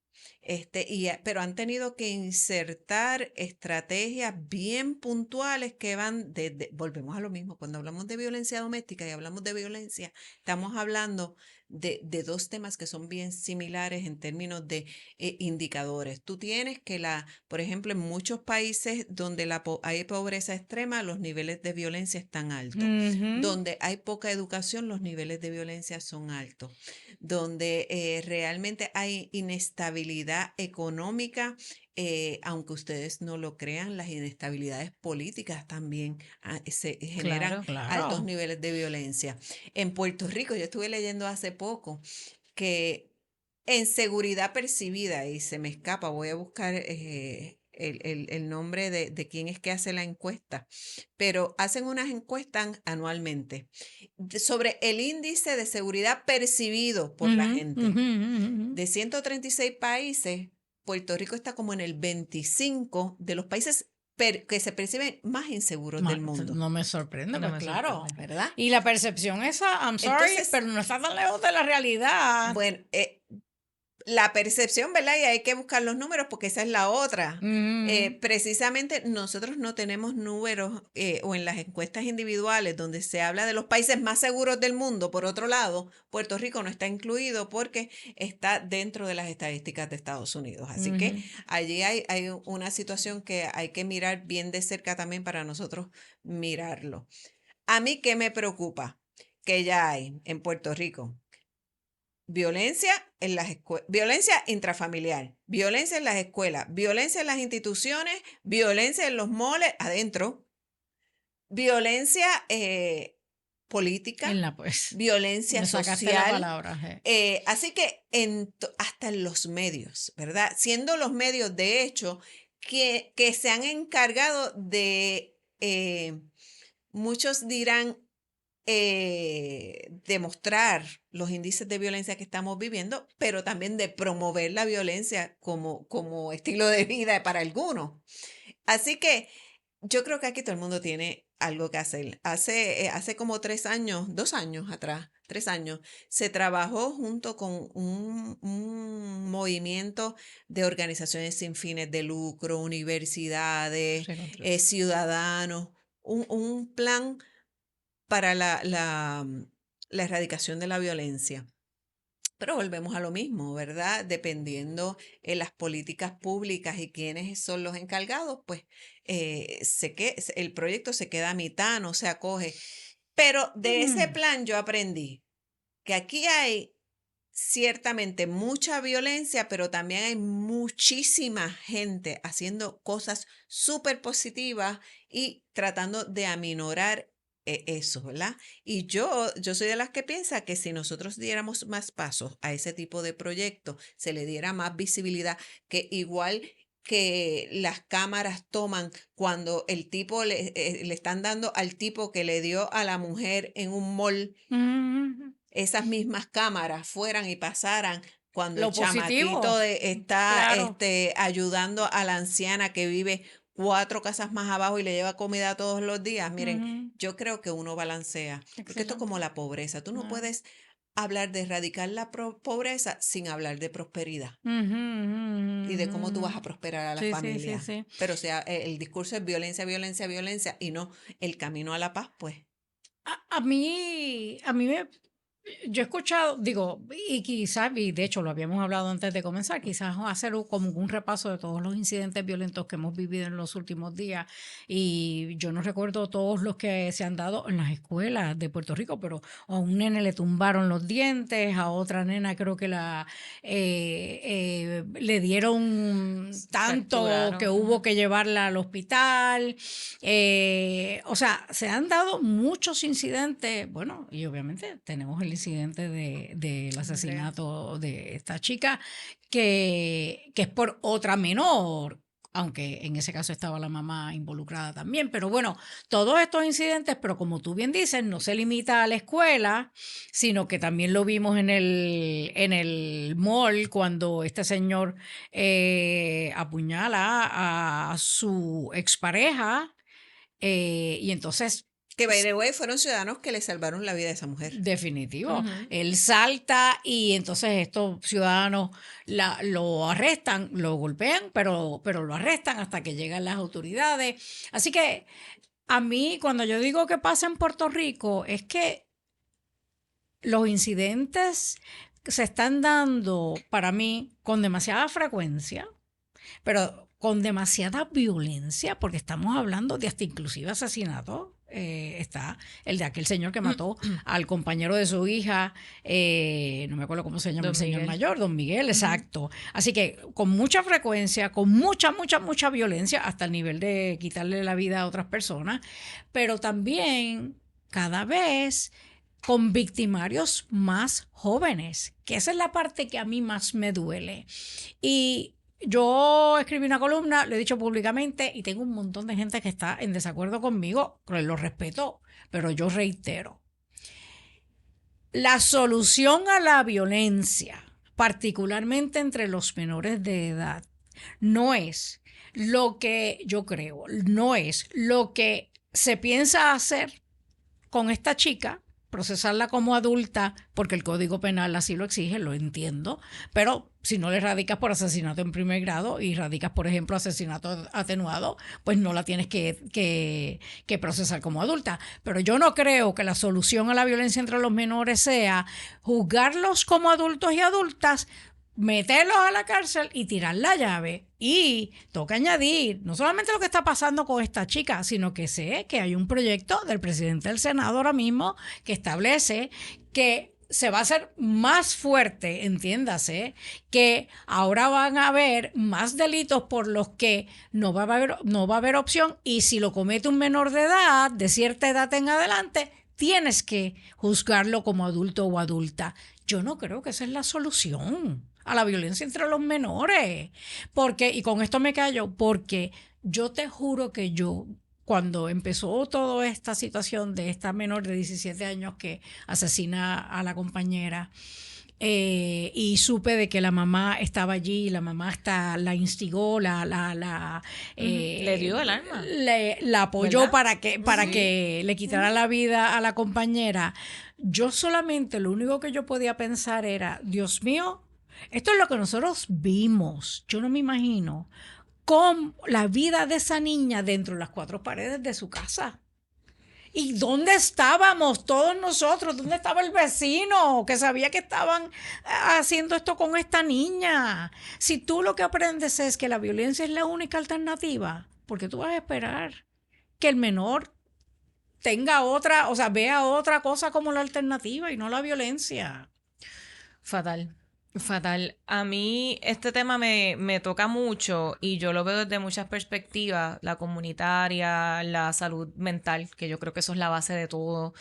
Speaker 2: Pero han tenido que insertar estrategias bien puntuales que van volvemos a lo mismo, cuando hablamos de violencia doméstica y hablamos de violencia, estamos hablando de dos temas que son bien similares en términos de indicadores. Tú tienes que por ejemplo, en muchos países donde hay pobreza extrema, los niveles de violencia están altos.
Speaker 1: Ujú.
Speaker 2: Donde hay poca educación, los niveles de violencia son altos. Donde realmente hay inestabilidad económica, aunque ustedes no lo crean, las inestabilidades políticas también se generan
Speaker 3: Claro.
Speaker 2: altos
Speaker 1: Claro.
Speaker 2: niveles de violencia. En Puerto Rico, yo estuve leyendo hace poco que en seguridad percibida, y se me escapa, voy a buscar el nombre de quién es que hace la encuesta, pero hacen unas encuestas anualmente sobre el índice de seguridad percibido por la
Speaker 1: Ujú,
Speaker 2: gente.
Speaker 1: ujú, ujú.
Speaker 2: De 136 países, Puerto Rico está como en el 25 de los países que se perciben más inseguros del mundo,
Speaker 1: No me sorprende,
Speaker 3: No
Speaker 1: pues
Speaker 3: me
Speaker 1: claro.
Speaker 3: sorprende.
Speaker 2: ¿verdad?
Speaker 1: Y la percepción esa, I'm sorry,
Speaker 2: Entonces,
Speaker 1: pero no está tan lejos de la realidad.
Speaker 2: bueno, la percepción, ¿verdad? Y hay que buscar los números porque esa es la otra.
Speaker 1: Mm,
Speaker 2: Precisamente nosotros no tenemos números o en las encuestas individuales donde se habla de los países más seguros del mundo. Por otro lado, Puerto Rico no está incluido porque está dentro de las estadísticas de Estados Unidos. Así que
Speaker 1: ujú.
Speaker 2: allí hay una situación que hay que mirar bien de cerca también para nosotros mirarlo. A mí, ¿qué me preocupa? Que ya hay en Puerto Rico violencia en las violencia intrafamiliar, violencia en las escuelas, violencia en las instituciones, violencia en los moles adentro, violencia política,
Speaker 1: En la pues,
Speaker 2: violencia
Speaker 1: me sacaste la
Speaker 2: social.
Speaker 1: palabra.
Speaker 2: Así que hasta en los medios, ¿verdad? Siendo los medios, de hecho, que se han encargado de, muchos dirán, demostrar los índices de violencia que estamos viviendo, pero también de promover la violencia como estilo de vida para algunos. Así que yo creo que aquí todo el mundo tiene algo que hacer. Hace como 3 años, 2 años atrás, 3 años, se trabajó junto con un movimiento de organizaciones sin fines de lucro, universidades,
Speaker 3: Reconstrucción.
Speaker 2: ciudadanos, un plan para la erradicación de la violencia. Pero volvemos a lo mismo, ¿verdad? Dependiendo de las políticas públicas y quiénes son los encargados, pues el proyecto se queda a mitad, no se acoge. Pero de ese plan yo aprendí que aquí hay ciertamente mucha violencia, pero también hay muchísima gente haciendo cosas súper positivas y tratando de aminorar eso, ¿verdad? Y yo soy de las que piensa que si nosotros diéramos más pasos a ese tipo de proyectos, se le diera más visibilidad, que igual que las cámaras toman cuando el tipo le están dando al tipo que le dio a la mujer en un mall, esas mismas cámaras fueran y pasaran cuando
Speaker 1: Lo
Speaker 2: el
Speaker 1: positivo,
Speaker 2: chamaquito está
Speaker 1: claro.
Speaker 2: ayudando a la anciana que vive 4 casas más abajo y le lleva comida todos los días. Miren, yo creo que uno balancea, porque esto es como la pobreza. Tú no puedes hablar de erradicar la pobreza sin hablar de prosperidad y de cómo tú vas a prosperar a la
Speaker 1: Sí,
Speaker 2: familia.
Speaker 1: sí.
Speaker 2: Pero o sea, el discurso es violencia, violencia, violencia y no el camino a la paz, pues.
Speaker 1: A mí yo he escuchado, digo, y quizás, y de hecho lo habíamos hablado antes de comenzar, quizás hacer como un repaso de todos los incidentes violentos que hemos vivido en los últimos días. Y yo no recuerdo todos los que se han dado en las escuelas de Puerto Rico, pero a un nene le tumbaron los dientes, a otra nena creo que le dieron tanto
Speaker 3: Fracturaron.
Speaker 1: que hubo que llevarla al hospital. O sea, se han dado muchos incidentes, bueno, y obviamente tenemos el incidente del asesinato de esta chica, que es por otra menor, aunque en ese caso estaba la mamá involucrada también, pero bueno, todos estos incidentes, pero como tú bien dices, no se limita a la escuela, sino que también lo vimos en el mall cuando este señor apuñala a su expareja. Y entonces,
Speaker 2: Que by the way fueron ciudadanos que le salvaron la vida a esa mujer.
Speaker 1: definitivo, él salta y entonces estos ciudadanos lo arrestan, lo golpean, pero lo arrestan hasta que llegan las autoridades. Así que a mí, cuando yo digo que pasa en Puerto Rico, es que los incidentes se están dando para mí con demasiada frecuencia, pero con demasiada violencia, porque estamos hablando de hasta inclusive asesinato. Está el de aquel señor que mató al compañero de su hija, no me acuerdo cómo se llama
Speaker 3: Don
Speaker 1: el señor
Speaker 3: Miguel.
Speaker 1: mayor, don Miguel, exacto. Así que con mucha frecuencia, con mucha violencia, hasta el nivel de quitarle la vida a otras personas, pero también cada vez con victimarios más jóvenes, que esa es la parte que a mí más me duele. Y yo escribí una columna, lo he dicho públicamente y tengo un montón de gente que está en desacuerdo conmigo, pero lo respeto, pero yo reitero. La solución a la violencia, particularmente entre los menores de edad, no es lo que yo creo, no es lo que se piensa hacer con esta chica, procesarla como adulta, porque el Código Penal así lo exige, lo entiendo, pero si no le radicas por asesinato en primer grado y radicas, por ejemplo, asesinato atenuado, pues no la tienes que procesar como adulta. Pero yo no creo que la solución a la violencia entre los menores sea juzgarlos como adultos y adultas, meterlos a la cárcel y tirar la llave. Y toca añadir, no solamente lo que está pasando con esta chica, sino que sé que hay un proyecto del presidente del Senado ahora mismo que establece que se va a hacer más fuerte, entiéndase, que ahora van a haber más delitos por los que no va a haber opción, y si lo comete un menor de edad, de cierta edad en adelante, tienes que juzgarlo como adulto o adulta. Yo no creo que esa es la solución a la violencia entre los menores. Porque, y con esto me callo, porque yo te juro que yo, cuando empezó toda esta situación de esta menor de 17 años que asesina a la compañera, y supe de que la mamá estaba allí, la mamá hasta la instigó,
Speaker 3: Le dio el arma.
Speaker 1: la apoyó,
Speaker 3: ¿verdad?
Speaker 1: para que le quitara la vida a la compañera. Yo solamente lo único que yo podía pensar era, Dios mío, esto es lo que nosotros vimos. Yo no me imagino con la vida de esa niña dentro de las 4 paredes de su casa. ¿Y dónde estábamos todos nosotros? ¿Dónde estaba el vecino que sabía que estaban haciendo esto con esta niña? Si tú lo que aprendes es que la violencia es la única alternativa, ¿por qué tú vas a esperar que el menor tenga otra, o sea, vea otra cosa como la alternativa y no la violencia?
Speaker 3: Fatal. Fatal. A mí este tema me toca mucho y yo lo veo desde muchas perspectivas, la comunitaria, la salud mental, que yo creo que eso es la base de todo.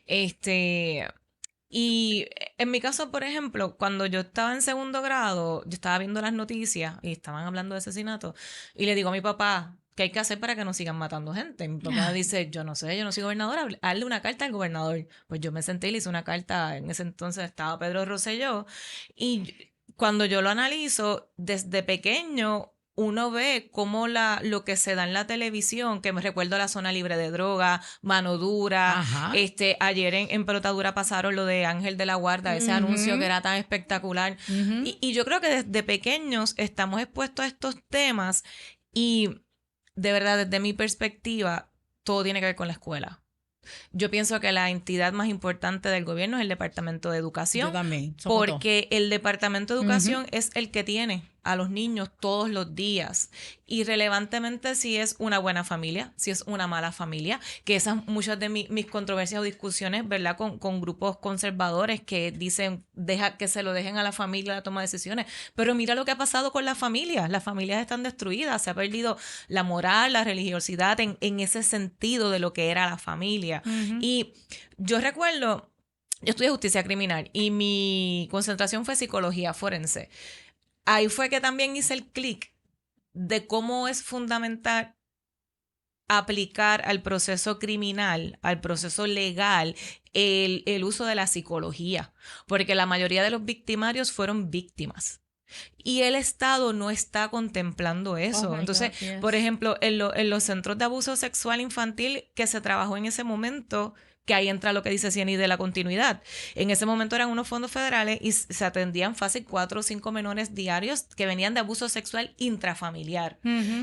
Speaker 3: Y en mi caso, por ejemplo, cuando yo estaba en segundo grado, yo estaba viendo las noticias y estaban hablando de asesinato y le digo a mi papá, ¿qué hay que hacer para que no sigan matando gente? Mi papá dice, yo no sé, yo no soy gobernadora, hazle una carta al gobernador. Pues yo me senté y le hice una carta, en ese entonces estaba Pedro Rosselló, y cuando yo lo analizo, desde pequeño uno ve cómo lo que se da en la televisión, que me recuerdo la zona libre de droga, mano dura,
Speaker 1: Ajá.
Speaker 3: ayer en Pelotadura pasaron lo de Ángel de la Guarda, ese anuncio que era tan espectacular. Y yo creo que desde pequeños estamos expuestos a estos temas y de verdad, desde mi perspectiva, todo tiene que ver con la escuela. Yo pienso que la entidad más importante del gobierno es el Departamento de Educación.
Speaker 1: Yo también.
Speaker 3: Porque el Departamento de Educación es el que tiene a los niños todos los días. Irrelevantemente si es una buena familia, si es una mala familia, que esas muchas de mis controversias o discusiones, ¿verdad? Con grupos conservadores que dicen que se lo dejen a la familia la toma de decisiones. Pero mira lo que ha pasado con las familias están destruidas, se ha perdido la moral, la religiosidad en ese sentido de lo que era la familia. Y yo recuerdo, yo estudié justicia criminal y mi concentración fue psicología forense. Ahí fue que también hice el clic de cómo es fundamental aplicar al proceso criminal, al proceso legal, el uso de la psicología, porque la mayoría de los victimarios fueron víctimas. Y el Estado no está contemplando eso. Entonces,
Speaker 1: God, yes.
Speaker 3: por ejemplo, en los centros de abuso sexual infantil que se trabajó en ese momento, que ahí entra lo que dice Cieny de la continuidad. En ese momento eran unos fondos federales y se atendían fácil 4 o 5 menores diarios que venían de abuso sexual intrafamiliar.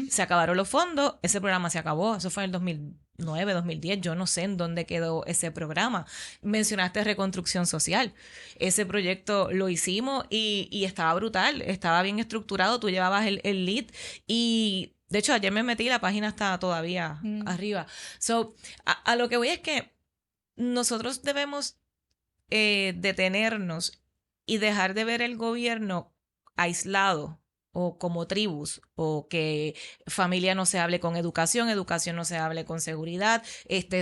Speaker 3: Se acabaron los fondos, ese programa se acabó, eso fue en el 2009, 2010, yo no sé en dónde quedó ese programa. Mencionaste reconstrucción social. Ese proyecto lo hicimos y estaba brutal, estaba bien estructurado, tú llevabas el lead y de hecho ayer me metí, la página está todavía arriba. So, a lo que voy es que nosotros debemos detenernos y dejar de ver el gobierno aislado o como tribus, o que familia no se hable con educación, educación no se hable con seguridad,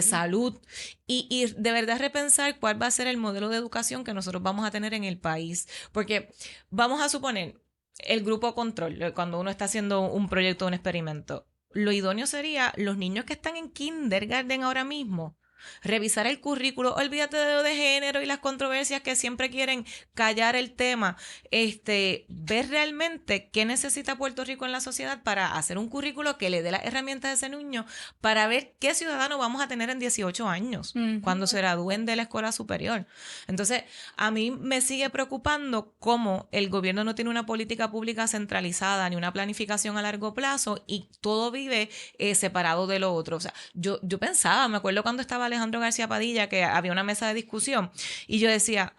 Speaker 3: salud, y de verdad repensar cuál va a ser el modelo de educación que nosotros vamos a tener en el país. Porque vamos a suponer el grupo control, cuando uno está haciendo un proyecto, un experimento, lo idóneo sería los niños que están en kindergarten ahora mismo, revisar el currículo, olvídate de lo de género y las controversias que siempre quieren callar el tema, ver realmente qué necesita Puerto Rico en la sociedad para hacer un currículo que le dé las herramientas a ese niño para ver qué ciudadano vamos a tener en 18 años cuando se gradúen de la escuela superior. Entonces, a mí me sigue preocupando cómo el gobierno no tiene una política pública centralizada ni una planificación a largo plazo y todo vive separado de lo otro. O sea, yo pensaba, me acuerdo cuando estaba Alejandro García Padilla, que había una mesa de discusión y yo decía,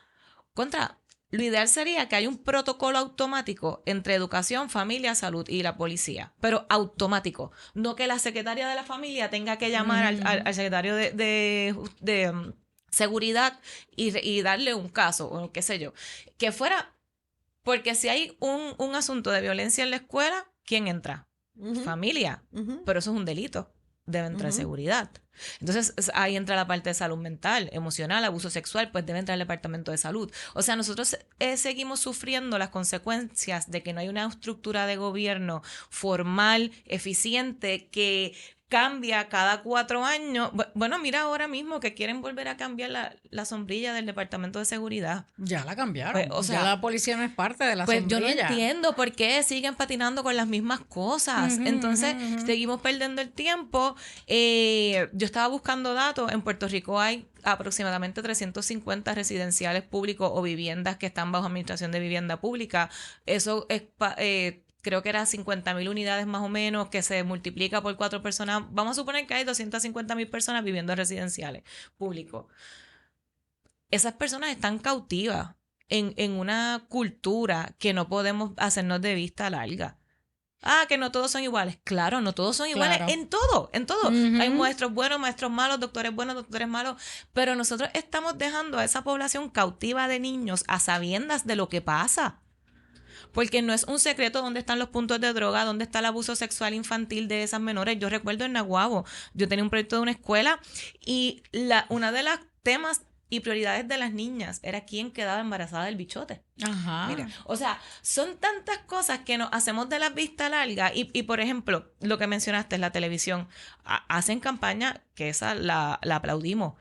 Speaker 3: lo ideal sería que haya un protocolo automático entre educación, familia, salud y la policía, pero automático, no que la secretaria de la familia tenga que llamar al secretario de seguridad y darle un caso o qué sé yo, que fuera, porque si hay un asunto de violencia en la escuela, ¿quién entra? Familia, pero eso es un delito. Debe entrar seguridad. Entonces ahí entra la parte de salud mental, emocional, abuso sexual, pues debe entrar el departamento de salud. O sea, nosotros seguimos sufriendo las consecuencias de que no hay una estructura de gobierno formal, eficiente, que cambia cada 4 años. Bueno, mira ahora mismo que quieren volver a cambiar la sombrilla del Departamento de Seguridad.
Speaker 1: Ya la cambiaron.
Speaker 3: Pues, o sea,
Speaker 1: ya la policía no es parte de la sombrilla.
Speaker 3: Yo no entiendo por qué siguen patinando con las mismas cosas. Entonces, seguimos perdiendo el tiempo. Yo estaba buscando datos. En Puerto Rico hay aproximadamente 350 residenciales públicos o viviendas que están bajo administración de vivienda pública. Eso es creo que era 50,000 unidades más o menos, que se multiplica por 4 personas. Vamos a suponer que hay 250,000 personas viviendo en residenciales públicos. Esas personas están cautivas en una cultura que no podemos hacernos de vista larga. Que no todos son iguales. Claro, no todos son iguales en todo, en todo. Hay maestros buenos, maestros malos, doctores buenos, doctores malos, pero nosotros estamos dejando a esa población cautiva de niños a sabiendas de lo que pasa. Porque no es un secreto dónde están los puntos de droga, dónde está el abuso sexual infantil de esas menores. Yo recuerdo en Naguabo, yo tenía un proyecto de una escuela y una de las temas y prioridades de las niñas era quién quedaba embarazada del bichote.
Speaker 1: Ajá.
Speaker 3: Mira, o sea, son tantas cosas que nos hacemos de la vista larga y por ejemplo, lo que mencionaste es la televisión. Hacen campaña que esa la aplaudimos.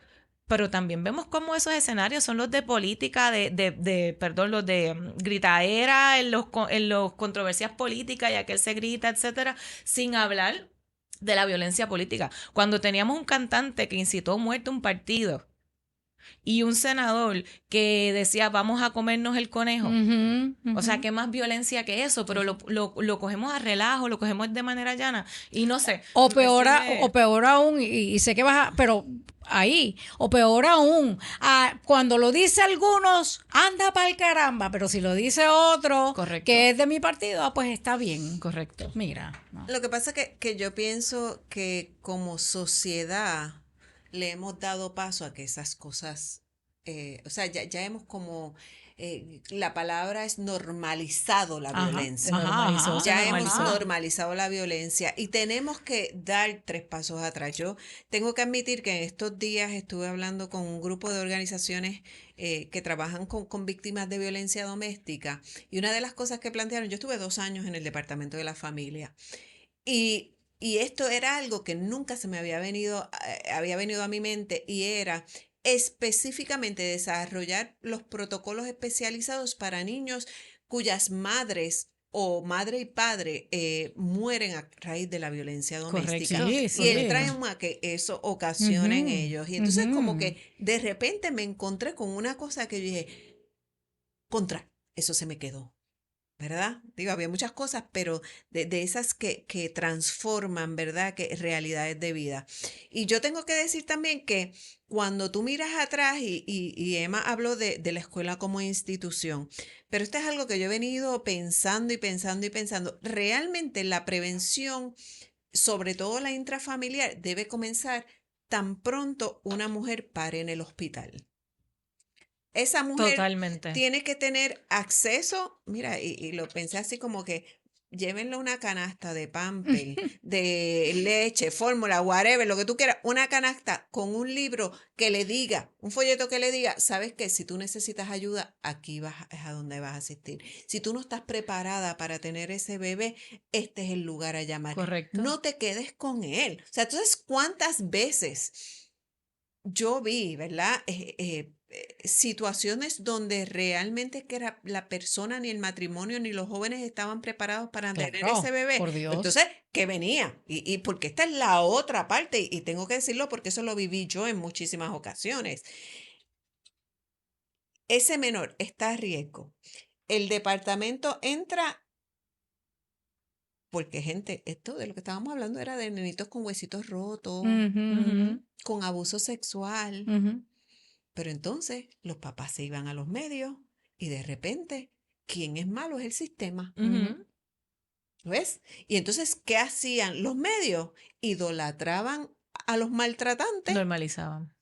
Speaker 3: Pero también vemos cómo esos escenarios son los de política, los de gritaera, en los controversias políticas, y aquel se grita, etcétera, sin hablar de la violencia política. Cuando teníamos un cantante que incitó muerte a un partido y un senador que decía vamos a comernos el conejo. O sea, ¿qué más violencia que eso? Pero lo cogemos a relajo, lo cogemos de manera llana y no sé.
Speaker 1: O peor aún, y sé que vas a, pero ahí, o peor aún, cuando lo dice algunos, anda para el caramba, pero si lo dice otro,
Speaker 3: correcto,
Speaker 1: que es de mi partido, pues está bien.
Speaker 3: Correcto.
Speaker 1: Mira. No.
Speaker 2: Lo que pasa es que yo pienso que como sociedad le hemos dado paso a que esas cosas, o sea, ya hemos como, la palabra es normalizado la violencia. Ya hemos normalizado la violencia y tenemos que dar 3 pasos atrás. Yo tengo que admitir que en estos días estuve hablando con un grupo de organizaciones que trabajan con víctimas de violencia doméstica y una de las cosas que plantearon, yo estuve 2 años en el Departamento de la Familia y esto era algo que nunca se me había venido a mi mente y era específicamente desarrollar los protocolos especializados para niños cuyas madres o madre y padre mueren a raíz de la violencia doméstica.
Speaker 1: Correcto.
Speaker 2: Y el trauma que eso ocasiona en ellos. Y entonces como que de repente me encontré con una cosa que yo dije, eso se me quedó. ¿Verdad? Digo, había muchas cosas, pero de esas que transforman, ¿verdad? Que realidades de vida. Y yo tengo que decir también que cuando tú miras atrás, y Emma habló de la escuela como institución, pero esto es algo que yo he venido pensando y pensando y pensando. Realmente la prevención, sobre todo la intrafamiliar, debe comenzar tan pronto una mujer pare en el hospital. Esa mujer
Speaker 3: Totalmente
Speaker 2: tiene que tener acceso, mira, y lo pensé así como que llévenle una canasta de Pampers, de leche, fórmula, whatever, lo que tú quieras, una canasta con un libro que le diga, un folleto que le diga, ¿sabes qué? Si tú necesitas ayuda, aquí es a donde vas a asistir. Si tú no estás preparada para tener ese bebé, este es el lugar a llamar.
Speaker 3: Correcto.
Speaker 2: No te quedes con él. O sea, entonces, ¿cuántas veces yo vi, ¿verdad? Situaciones donde realmente que era la persona, ni el matrimonio, ni los jóvenes estaban preparados para tener ese bebé.
Speaker 1: Por Dios.
Speaker 2: Entonces, ¿qué venía? Y porque esta es la otra parte, y tengo que decirlo porque eso lo viví yo en muchísimas ocasiones. Ese menor está a riesgo. El departamento entra porque, gente, esto de lo que estábamos hablando era de nenitos con huesitos rotos, con abuso sexual. Pero entonces los papás se iban a los medios y de repente, ¿quién es malo? Es el sistema. ¿Ves? Y entonces, ¿qué hacían los medios? Idolatraban a los maltratantes.
Speaker 3: Normalizaban.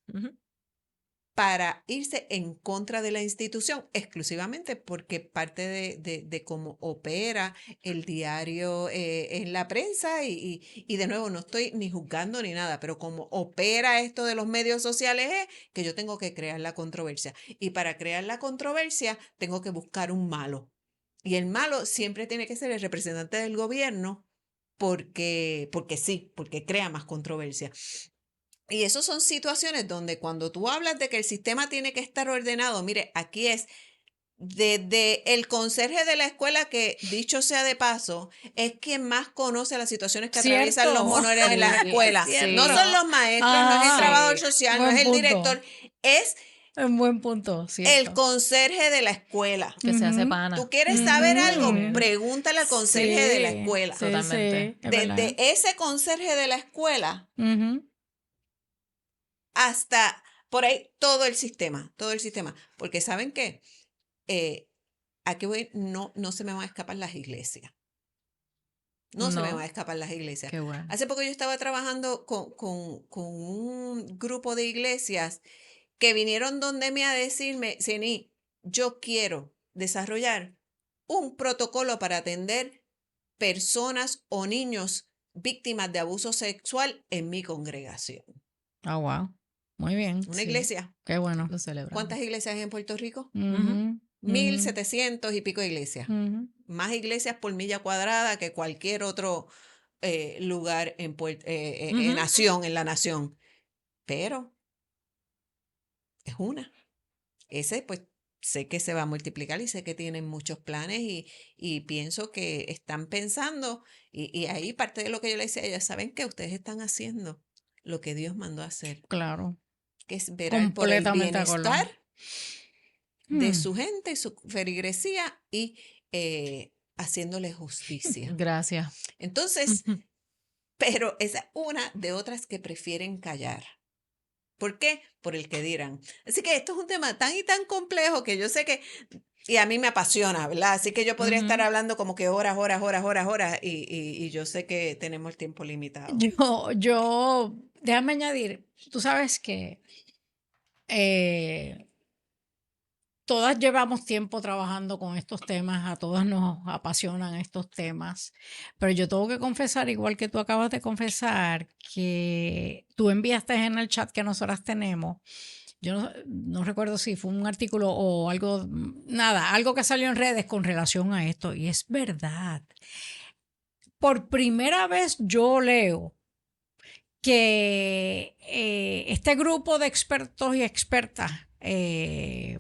Speaker 2: Para irse en contra de la institución, exclusivamente porque parte de cómo opera el diario en la prensa y de nuevo no estoy ni juzgando ni nada, pero como opera esto de los medios sociales es que yo tengo que crear la controversia y para crear la controversia tengo que buscar un malo y el malo siempre tiene que ser el representante del gobierno porque sí, porque crea más controversia. Y eso son situaciones donde cuando tú hablas de que el sistema tiene que estar ordenado, mire, aquí es desde el conserje de la escuela, que dicho sea de paso, es quien más conoce las situaciones que atraviesan los menores en las escuelas. No son los maestros, no es el trabajador social, no es el director, es
Speaker 1: Un buen punto,
Speaker 2: El
Speaker 1: ¿cierto?
Speaker 2: conserje de la escuela.
Speaker 3: Que se hace
Speaker 1: Ujú.
Speaker 3: pana.
Speaker 2: ¿Tú quieres saber algo?
Speaker 1: Ujú.
Speaker 2: Pregúntale al conserje de la escuela.
Speaker 1: Sí,
Speaker 3: Totalmente.
Speaker 1: sí, es verdad.
Speaker 2: Desde ese conserje de la escuela
Speaker 1: Ujú.
Speaker 2: hasta por ahí todo el sistema, todo el sistema. Porque ¿saben qué? Aquí voy, no se me van a escapar las iglesias. No se me van a
Speaker 3: No,
Speaker 2: escapar las iglesias.
Speaker 3: qué bueno.
Speaker 2: Hace poco yo estaba trabajando con un grupo de iglesias que vinieron donde mí a decirme, Ceni, yo quiero desarrollar un protocolo para atender personas o niños víctimas de abuso sexual en mi congregación.
Speaker 1: Ah, wow. Muy bien,
Speaker 2: Una
Speaker 1: sí.
Speaker 2: iglesia.
Speaker 1: Qué bueno.
Speaker 3: Lo celebramos.
Speaker 2: ¿Cuántas iglesias hay en Puerto Rico?
Speaker 1: Ujú,
Speaker 2: 1,700 y pico iglesias.
Speaker 1: ujú.
Speaker 2: Más iglesias por milla cuadrada que cualquier otro lugar en
Speaker 3: Ujú.
Speaker 2: nación, en la nación. Pero es una. Ese, pues, sé que se va a multiplicar y sé que tienen muchos planes y pienso que están pensando, y ahí parte de lo que yo le decía a ellas, ¿saben qué? Ustedes están haciendo lo que Dios mandó a hacer,
Speaker 1: Claro.
Speaker 2: que es velar por el
Speaker 1: Completamente de acuerdo.
Speaker 2: bienestar de
Speaker 1: Mm.
Speaker 2: su gente y su feligresía y haciéndole justicia.
Speaker 3: Gracias.
Speaker 2: Entonces, pero esa es una de otras que prefieren callar. ¿Por qué? Por el que dirán. Así que esto es un tema tan y tan complejo que yo sé que, y a mí me apasiona, ¿verdad? Así que yo podría estar
Speaker 3: Ujú.
Speaker 2: hablando como que horas, horas, horas, horas, horas, y yo sé que tenemos el tiempo limitado.
Speaker 1: Déjame añadir, tú sabes que eh, todas llevamos tiempo trabajando con estos temas, a todas nos apasionan estos temas, pero yo tengo que confesar, igual que tú acabas de confesar, que tú enviaste en el chat que nosotras tenemos. Yo no recuerdo si fue un artículo o algo, nada, algo que salió en redes con relación a esto. Y es verdad. Por primera vez yo leo que este grupo de expertos y expertas en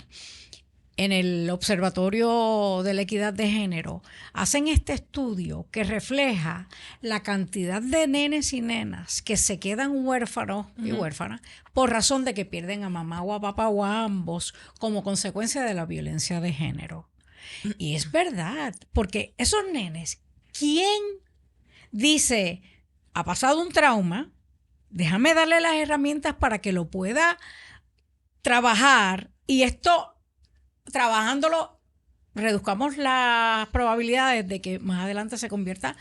Speaker 1: el Observatorio de la Equidad de Género hacen este estudio que refleja la cantidad de nenes y nenas que se quedan huérfanos y huérfanas por razón de que pierden a mamá o a papá o a ambos como consecuencia de la violencia de género. Y es verdad, porque esos nenes, ¿quién dice, ha pasado un trauma, déjame darle las herramientas para que lo pueda trabajar y esto trabajándolo reduzcamos las probabilidades de que más adelante se convierta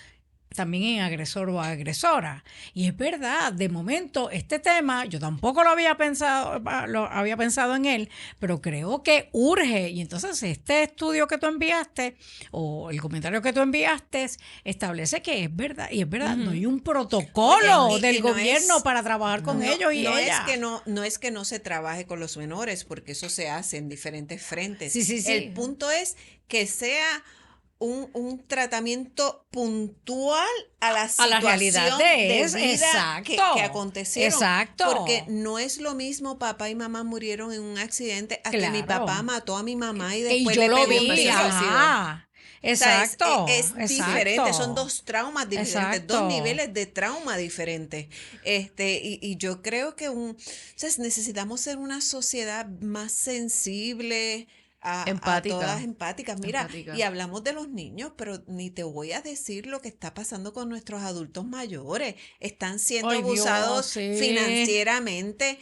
Speaker 1: también en agresor o agresora? Y es verdad, de momento este tema yo tampoco lo había pensado en él, pero creo que urge. Y entonces este estudio que tú enviaste o el comentario que tú enviaste establece que es verdad. Y es verdad, no hay un
Speaker 2: Oye,
Speaker 1: protocolo
Speaker 2: y
Speaker 1: del
Speaker 2: no
Speaker 1: gobierno
Speaker 2: es,
Speaker 1: para trabajar con ellos y
Speaker 2: no es
Speaker 1: ellas.
Speaker 2: que no es que no se trabaje con los menores, porque eso se hace en diferentes frentes.
Speaker 1: Sí, sí,
Speaker 2: El
Speaker 1: sí.
Speaker 2: punto es que sea un tratamiento puntual a la
Speaker 1: A la realidad
Speaker 2: situación
Speaker 1: de
Speaker 2: de
Speaker 1: es,
Speaker 2: vida que
Speaker 1: exacto,
Speaker 2: acontecieron. Porque
Speaker 1: exacto,
Speaker 2: no es lo mismo papá y mamá murieron en un accidente a que mi papá
Speaker 1: claro.
Speaker 2: mató a mi mamá y
Speaker 1: Y
Speaker 2: después
Speaker 1: yo
Speaker 2: le
Speaker 1: lo
Speaker 2: pegó un
Speaker 1: vi,
Speaker 2: tiro.
Speaker 1: ajá.
Speaker 2: O sea,
Speaker 1: Exacto,
Speaker 2: es diferente, son
Speaker 1: exacto,
Speaker 2: dos traumas diferentes, dos
Speaker 1: exacto.
Speaker 2: niveles de trauma diferentes. Y yo creo que necesitamos ser una sociedad más sensible, a todas
Speaker 3: Empática.
Speaker 2: empáticas. Mira, y
Speaker 3: Empática.
Speaker 2: hablamos de los niños, pero ni te voy a decir lo que está pasando con nuestros adultos mayores. Están siendo
Speaker 1: Ay, Dios,
Speaker 2: abusados
Speaker 1: sí.
Speaker 2: financieramente.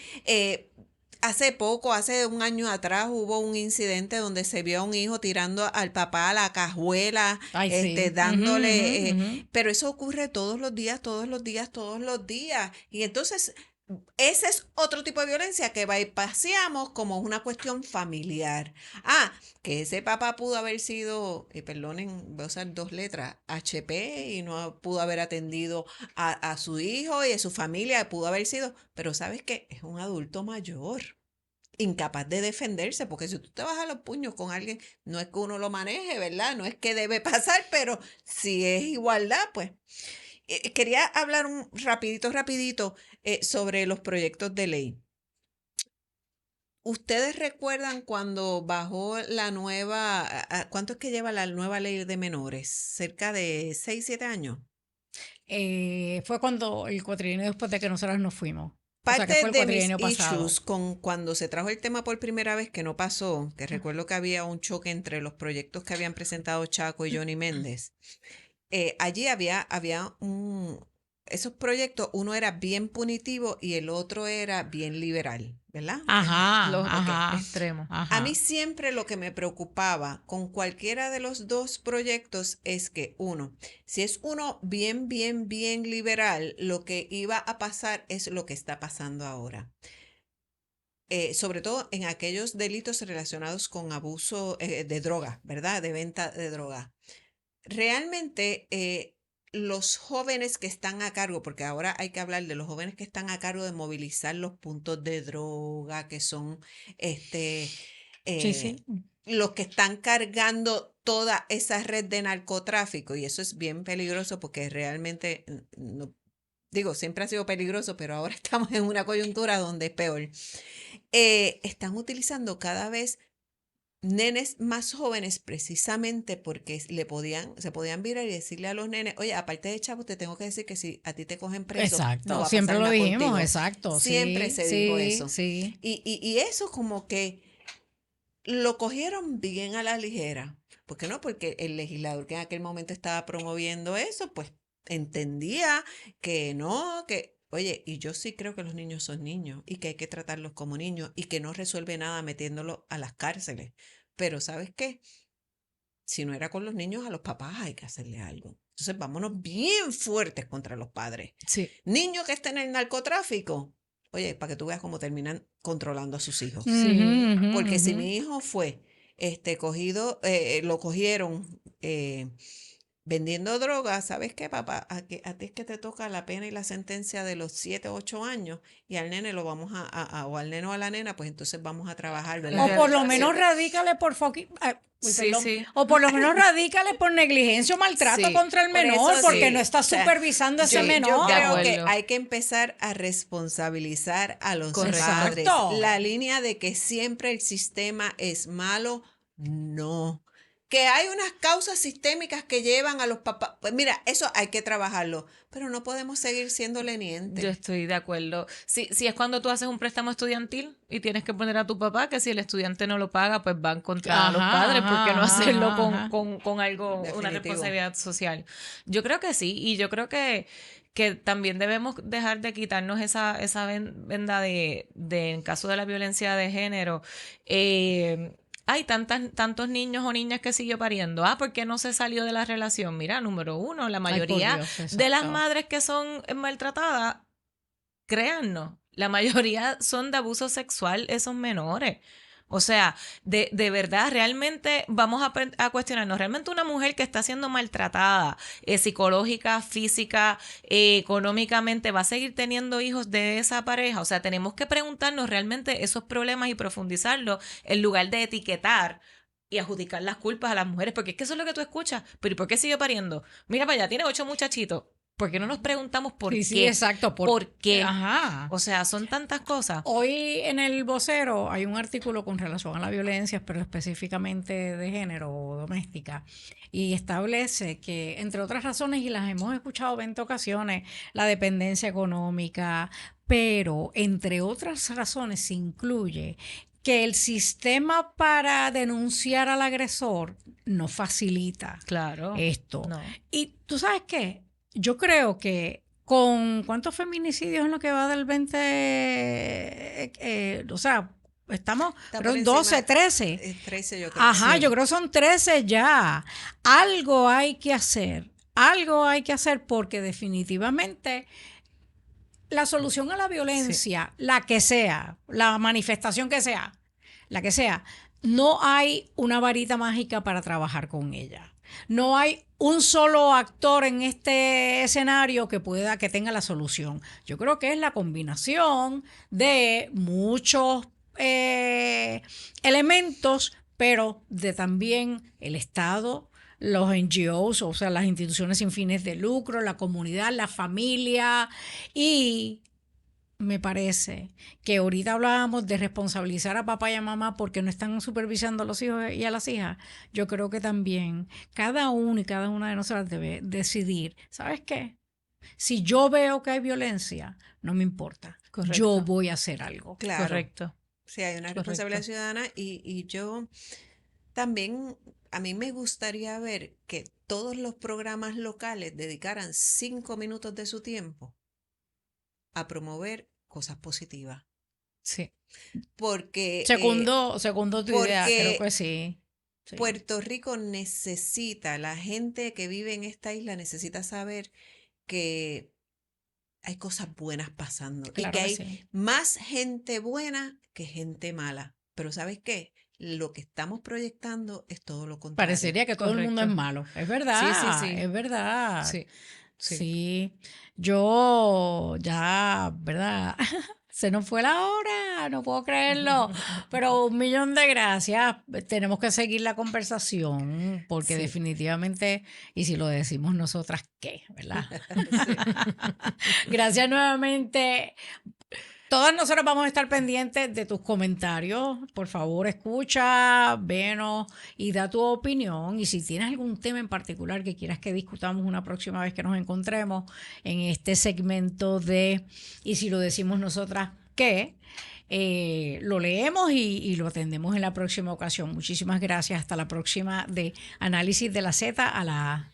Speaker 2: Hace poco, hace un año atrás, hubo un incidente donde se vio a un hijo tirando al papá a la cajuela,
Speaker 1: Ay, sí. Ujú,
Speaker 2: dándole,
Speaker 1: ujú, ujú.
Speaker 2: pero eso ocurre todos los días, todos los días, todos los días. Y entonces, ese es otro tipo de violencia que bypaseamos como una cuestión familiar. Ah, que ese papá pudo haber sido, perdonen, voy a usar dos letras, HP, y no pudo haber atendido a su hijo y a su familia, pudo haber sido, pero ¿sabes qué? Es un adulto mayor, incapaz de defenderse, porque si tú te vas a los puños con alguien, no es que uno lo maneje, ¿verdad? No es que debe pasar, pero si es igualdad, pues. Quería hablar un rapidito, sobre los proyectos de ley. ¿Ustedes recuerdan cuando bajó la nueva, cuánto es que lleva la nueva ley de menores? ¿Cerca de 6, 7 años?
Speaker 1: Fue cuando el cuatrienio después de que nosotras nos fuimos. O sea, que
Speaker 2: Parte
Speaker 1: fue el
Speaker 2: de mis
Speaker 1: cuatrienio pasado.
Speaker 2: issues con cuando se trajo el tema por primera vez, que no pasó, que recuerdo que había un choque entre los proyectos que habían presentado Chaco y Johnny Méndez. Allí había esos proyectos, uno era bien punitivo y el otro era bien liberal, ¿verdad?
Speaker 3: Los
Speaker 1: Ajá,
Speaker 3: extremos.
Speaker 2: A mí
Speaker 1: ajá.
Speaker 2: siempre lo que me preocupaba con cualquiera de los dos proyectos es que, uno, si es uno bien liberal, lo que iba a pasar es lo que está pasando ahora. Sobre todo en aquellos delitos relacionados con abuso de droga, ¿verdad? De venta de droga. Realmente, los jóvenes que están a cargo, porque ahora hay que hablar de los jóvenes que están a cargo de movilizar los puntos de droga, que son este,
Speaker 1: Sí,
Speaker 2: eh,
Speaker 1: sí.
Speaker 2: los que están cargando toda esa red de narcotráfico, y eso es bien peligroso porque realmente, no, digo, siempre ha sido peligroso, pero ahora estamos en una coyuntura donde es peor. Están utilizando cada vez nenes más jóvenes precisamente porque se podían virar y decirle a los nenes, oye, aparte de chavo, te tengo que decir que si a ti te cogen preso, no
Speaker 1: Exacto,
Speaker 2: va a
Speaker 1: siempre
Speaker 2: pasar
Speaker 1: lo
Speaker 2: nada
Speaker 1: dijimos,
Speaker 2: contigo.
Speaker 1: exacto,
Speaker 2: Siempre
Speaker 1: sí,
Speaker 2: se dijo
Speaker 1: sí,
Speaker 2: eso.
Speaker 1: sí.
Speaker 2: Y eso como que lo cogieron bien a la ligera. ¿Por qué no? Porque el legislador que en aquel momento estaba promoviendo eso, pues entendía que no, que, oye, y yo sí creo que los niños son niños y que hay que tratarlos como niños y que no resuelve nada metiéndolos a las cárceles. Pero ¿sabes qué? Si no era con los niños, a los papás hay que hacerle algo. Entonces, vámonos bien fuertes contra los padres.
Speaker 3: Sí.
Speaker 2: Niños que estén en el narcotráfico, oye, para que tú veas cómo terminan controlando a sus hijos.
Speaker 3: Sí.
Speaker 1: Ujú, ujú,
Speaker 2: Porque si
Speaker 1: ujú.
Speaker 2: mi hijo fue cogido, lo cogieron vendiendo drogas, ¿sabes qué, papá? A ti es que te toca la pena y la sentencia de los 7 o 8 años y al nene lo vamos o al nene o a la nena, pues entonces vamos a trabajar, ¿verdad?
Speaker 1: O por lo
Speaker 2: Porque
Speaker 1: menos
Speaker 2: siempre,
Speaker 1: radícale por
Speaker 3: Sí,
Speaker 1: perdón.
Speaker 3: sí.
Speaker 1: O por lo menos radícale por negligencia o maltrato
Speaker 3: Sí.
Speaker 1: contra el
Speaker 2: por
Speaker 1: menor,
Speaker 2: eso
Speaker 1: porque
Speaker 2: sí,
Speaker 1: no está
Speaker 2: o sea,
Speaker 1: supervisando a ese
Speaker 2: yo
Speaker 3: de
Speaker 2: creo
Speaker 1: menor.
Speaker 2: que
Speaker 3: acuerdo.
Speaker 2: hay que empezar a responsabilizar a los
Speaker 3: Correcto.
Speaker 2: padres.
Speaker 1: Exacto.
Speaker 2: La línea de que siempre el sistema es malo, no. Que hay unas causas sistémicas que llevan a los papás. Pues mira, eso hay que trabajarlo, pero no podemos seguir siendo
Speaker 3: Yo
Speaker 2: lenientes.
Speaker 3: estoy de acuerdo. Si es cuando tú haces un préstamo estudiantil y tienes que poner a tu papá que si el estudiante no lo paga, pues van contra los
Speaker 1: Ajá,
Speaker 3: padres. ¿Por qué no
Speaker 1: ajá,
Speaker 3: hacerlo
Speaker 1: ajá, ajá.
Speaker 3: con algo, una
Speaker 2: Definitivo.
Speaker 3: responsabilidad social? Yo creo que sí, y yo creo que también debemos dejar de quitarnos esa venda en caso de la violencia de género. Hay tantos niños o niñas que siguió pariendo. ¿Por qué no se salió de la relación? Mira, número uno, la
Speaker 1: Ay, por
Speaker 3: mayoría
Speaker 1: Dios,
Speaker 3: de las
Speaker 1: exacto.
Speaker 3: madres que son maltratadas, créannos, la mayoría son de abuso sexual esos menores. O sea, de verdad, realmente vamos a cuestionarnos, realmente una mujer que está siendo maltratada psicológica, física, económicamente, va a seguir teniendo hijos de esa pareja. O sea, tenemos que preguntarnos realmente esos problemas y profundizarlos en lugar de etiquetar y adjudicar las culpas a las mujeres, porque es que eso es lo que tú escuchas. Pero ¿y por qué sigue pariendo? Mira para allá, tiene 8 muchachitos. ¿Por qué no nos preguntamos por
Speaker 1: Sí, sí,
Speaker 3: qué?
Speaker 1: exacto.
Speaker 3: ¿Por qué?
Speaker 1: Ajá.
Speaker 3: O sea, son tantas cosas.
Speaker 1: Hoy en el vocero hay un artículo con relación a la violencia, pero específicamente de género o doméstica, y establece que, entre otras razones, y las hemos escuchado 20 ocasiones, la dependencia económica, pero entre otras razones se incluye que el sistema para denunciar al agresor no facilita
Speaker 3: Claro.
Speaker 1: esto.
Speaker 3: No.
Speaker 1: Y tú sabes qué, yo creo que con cuántos feminicidios en lo que va del 20, o sea, estamos,
Speaker 2: Está
Speaker 1: creo,
Speaker 2: por
Speaker 1: 12,
Speaker 2: encima,
Speaker 1: 13.
Speaker 2: 13 yo creo.
Speaker 1: Ajá,
Speaker 3: Sí.
Speaker 1: yo creo que son 13 ya. Algo hay que hacer porque definitivamente la solución a la
Speaker 3: Sí.
Speaker 1: violencia, la que sea, la manifestación que sea, la que sea, no hay una varita mágica para trabajar con ella. No hay un solo actor en este escenario que tenga la solución. Yo creo que es la combinación de muchos elementos, pero de también el Estado, los NGOs, o sea, las instituciones sin fines de lucro, la comunidad, la familia, y me parece que ahorita hablábamos de responsabilizar a papá y a mamá porque no están supervisando a los hijos y a las hijas. Yo creo que también cada uno y cada una de nosotras debe decidir, ¿sabes qué? Si yo veo que hay violencia, no me importa.
Speaker 3: Correcto.
Speaker 1: Yo voy a hacer algo.
Speaker 2: Claro.
Speaker 3: Correcto.
Speaker 2: Sí, hay una
Speaker 3: Correcto.
Speaker 2: responsabilidad ciudadana y yo también, a mí me gustaría ver que todos los programas locales dedicaran 5 minutos de su tiempo a promover cosas positivas.
Speaker 3: Sí.
Speaker 2: Porque,
Speaker 1: Segundo tu idea, creo
Speaker 2: porque
Speaker 1: que sí. Sí.
Speaker 2: Puerto Rico necesita, la gente que vive en esta isla necesita saber que hay cosas buenas pasando y
Speaker 1: Claro
Speaker 2: que
Speaker 1: que
Speaker 2: hay
Speaker 1: sí.
Speaker 2: más gente buena que gente mala. Pero ¿sabes qué? Lo que estamos proyectando es todo lo contrario.
Speaker 1: Parecería que todo el mundo es
Speaker 3: Correcto.
Speaker 1: malo. Es verdad,
Speaker 3: Sí, sí, sí.
Speaker 1: es verdad.
Speaker 3: Sí. Sí.
Speaker 1: Sí, yo ya, ¿verdad? Se nos fue la hora, no puedo creerlo, pero 1.000.000 de gracias. Tenemos que seguir la conversación porque
Speaker 3: Sí.
Speaker 1: definitivamente, y si lo decimos nosotras, ¿qué? ¿Verdad?
Speaker 2: Sí.
Speaker 1: Gracias nuevamente. Todas nosotros vamos a estar pendientes de tus comentarios. Por favor, escucha, venos y da tu opinión. Y si tienes algún tema en particular que quieras que discutamos una próxima vez que nos encontremos en este segmento de "Y si lo decimos nosotras, ¿qué?", lo leemos y lo atendemos en la próxima ocasión. Muchísimas gracias. Hasta la próxima de Análisis de la Z a la A.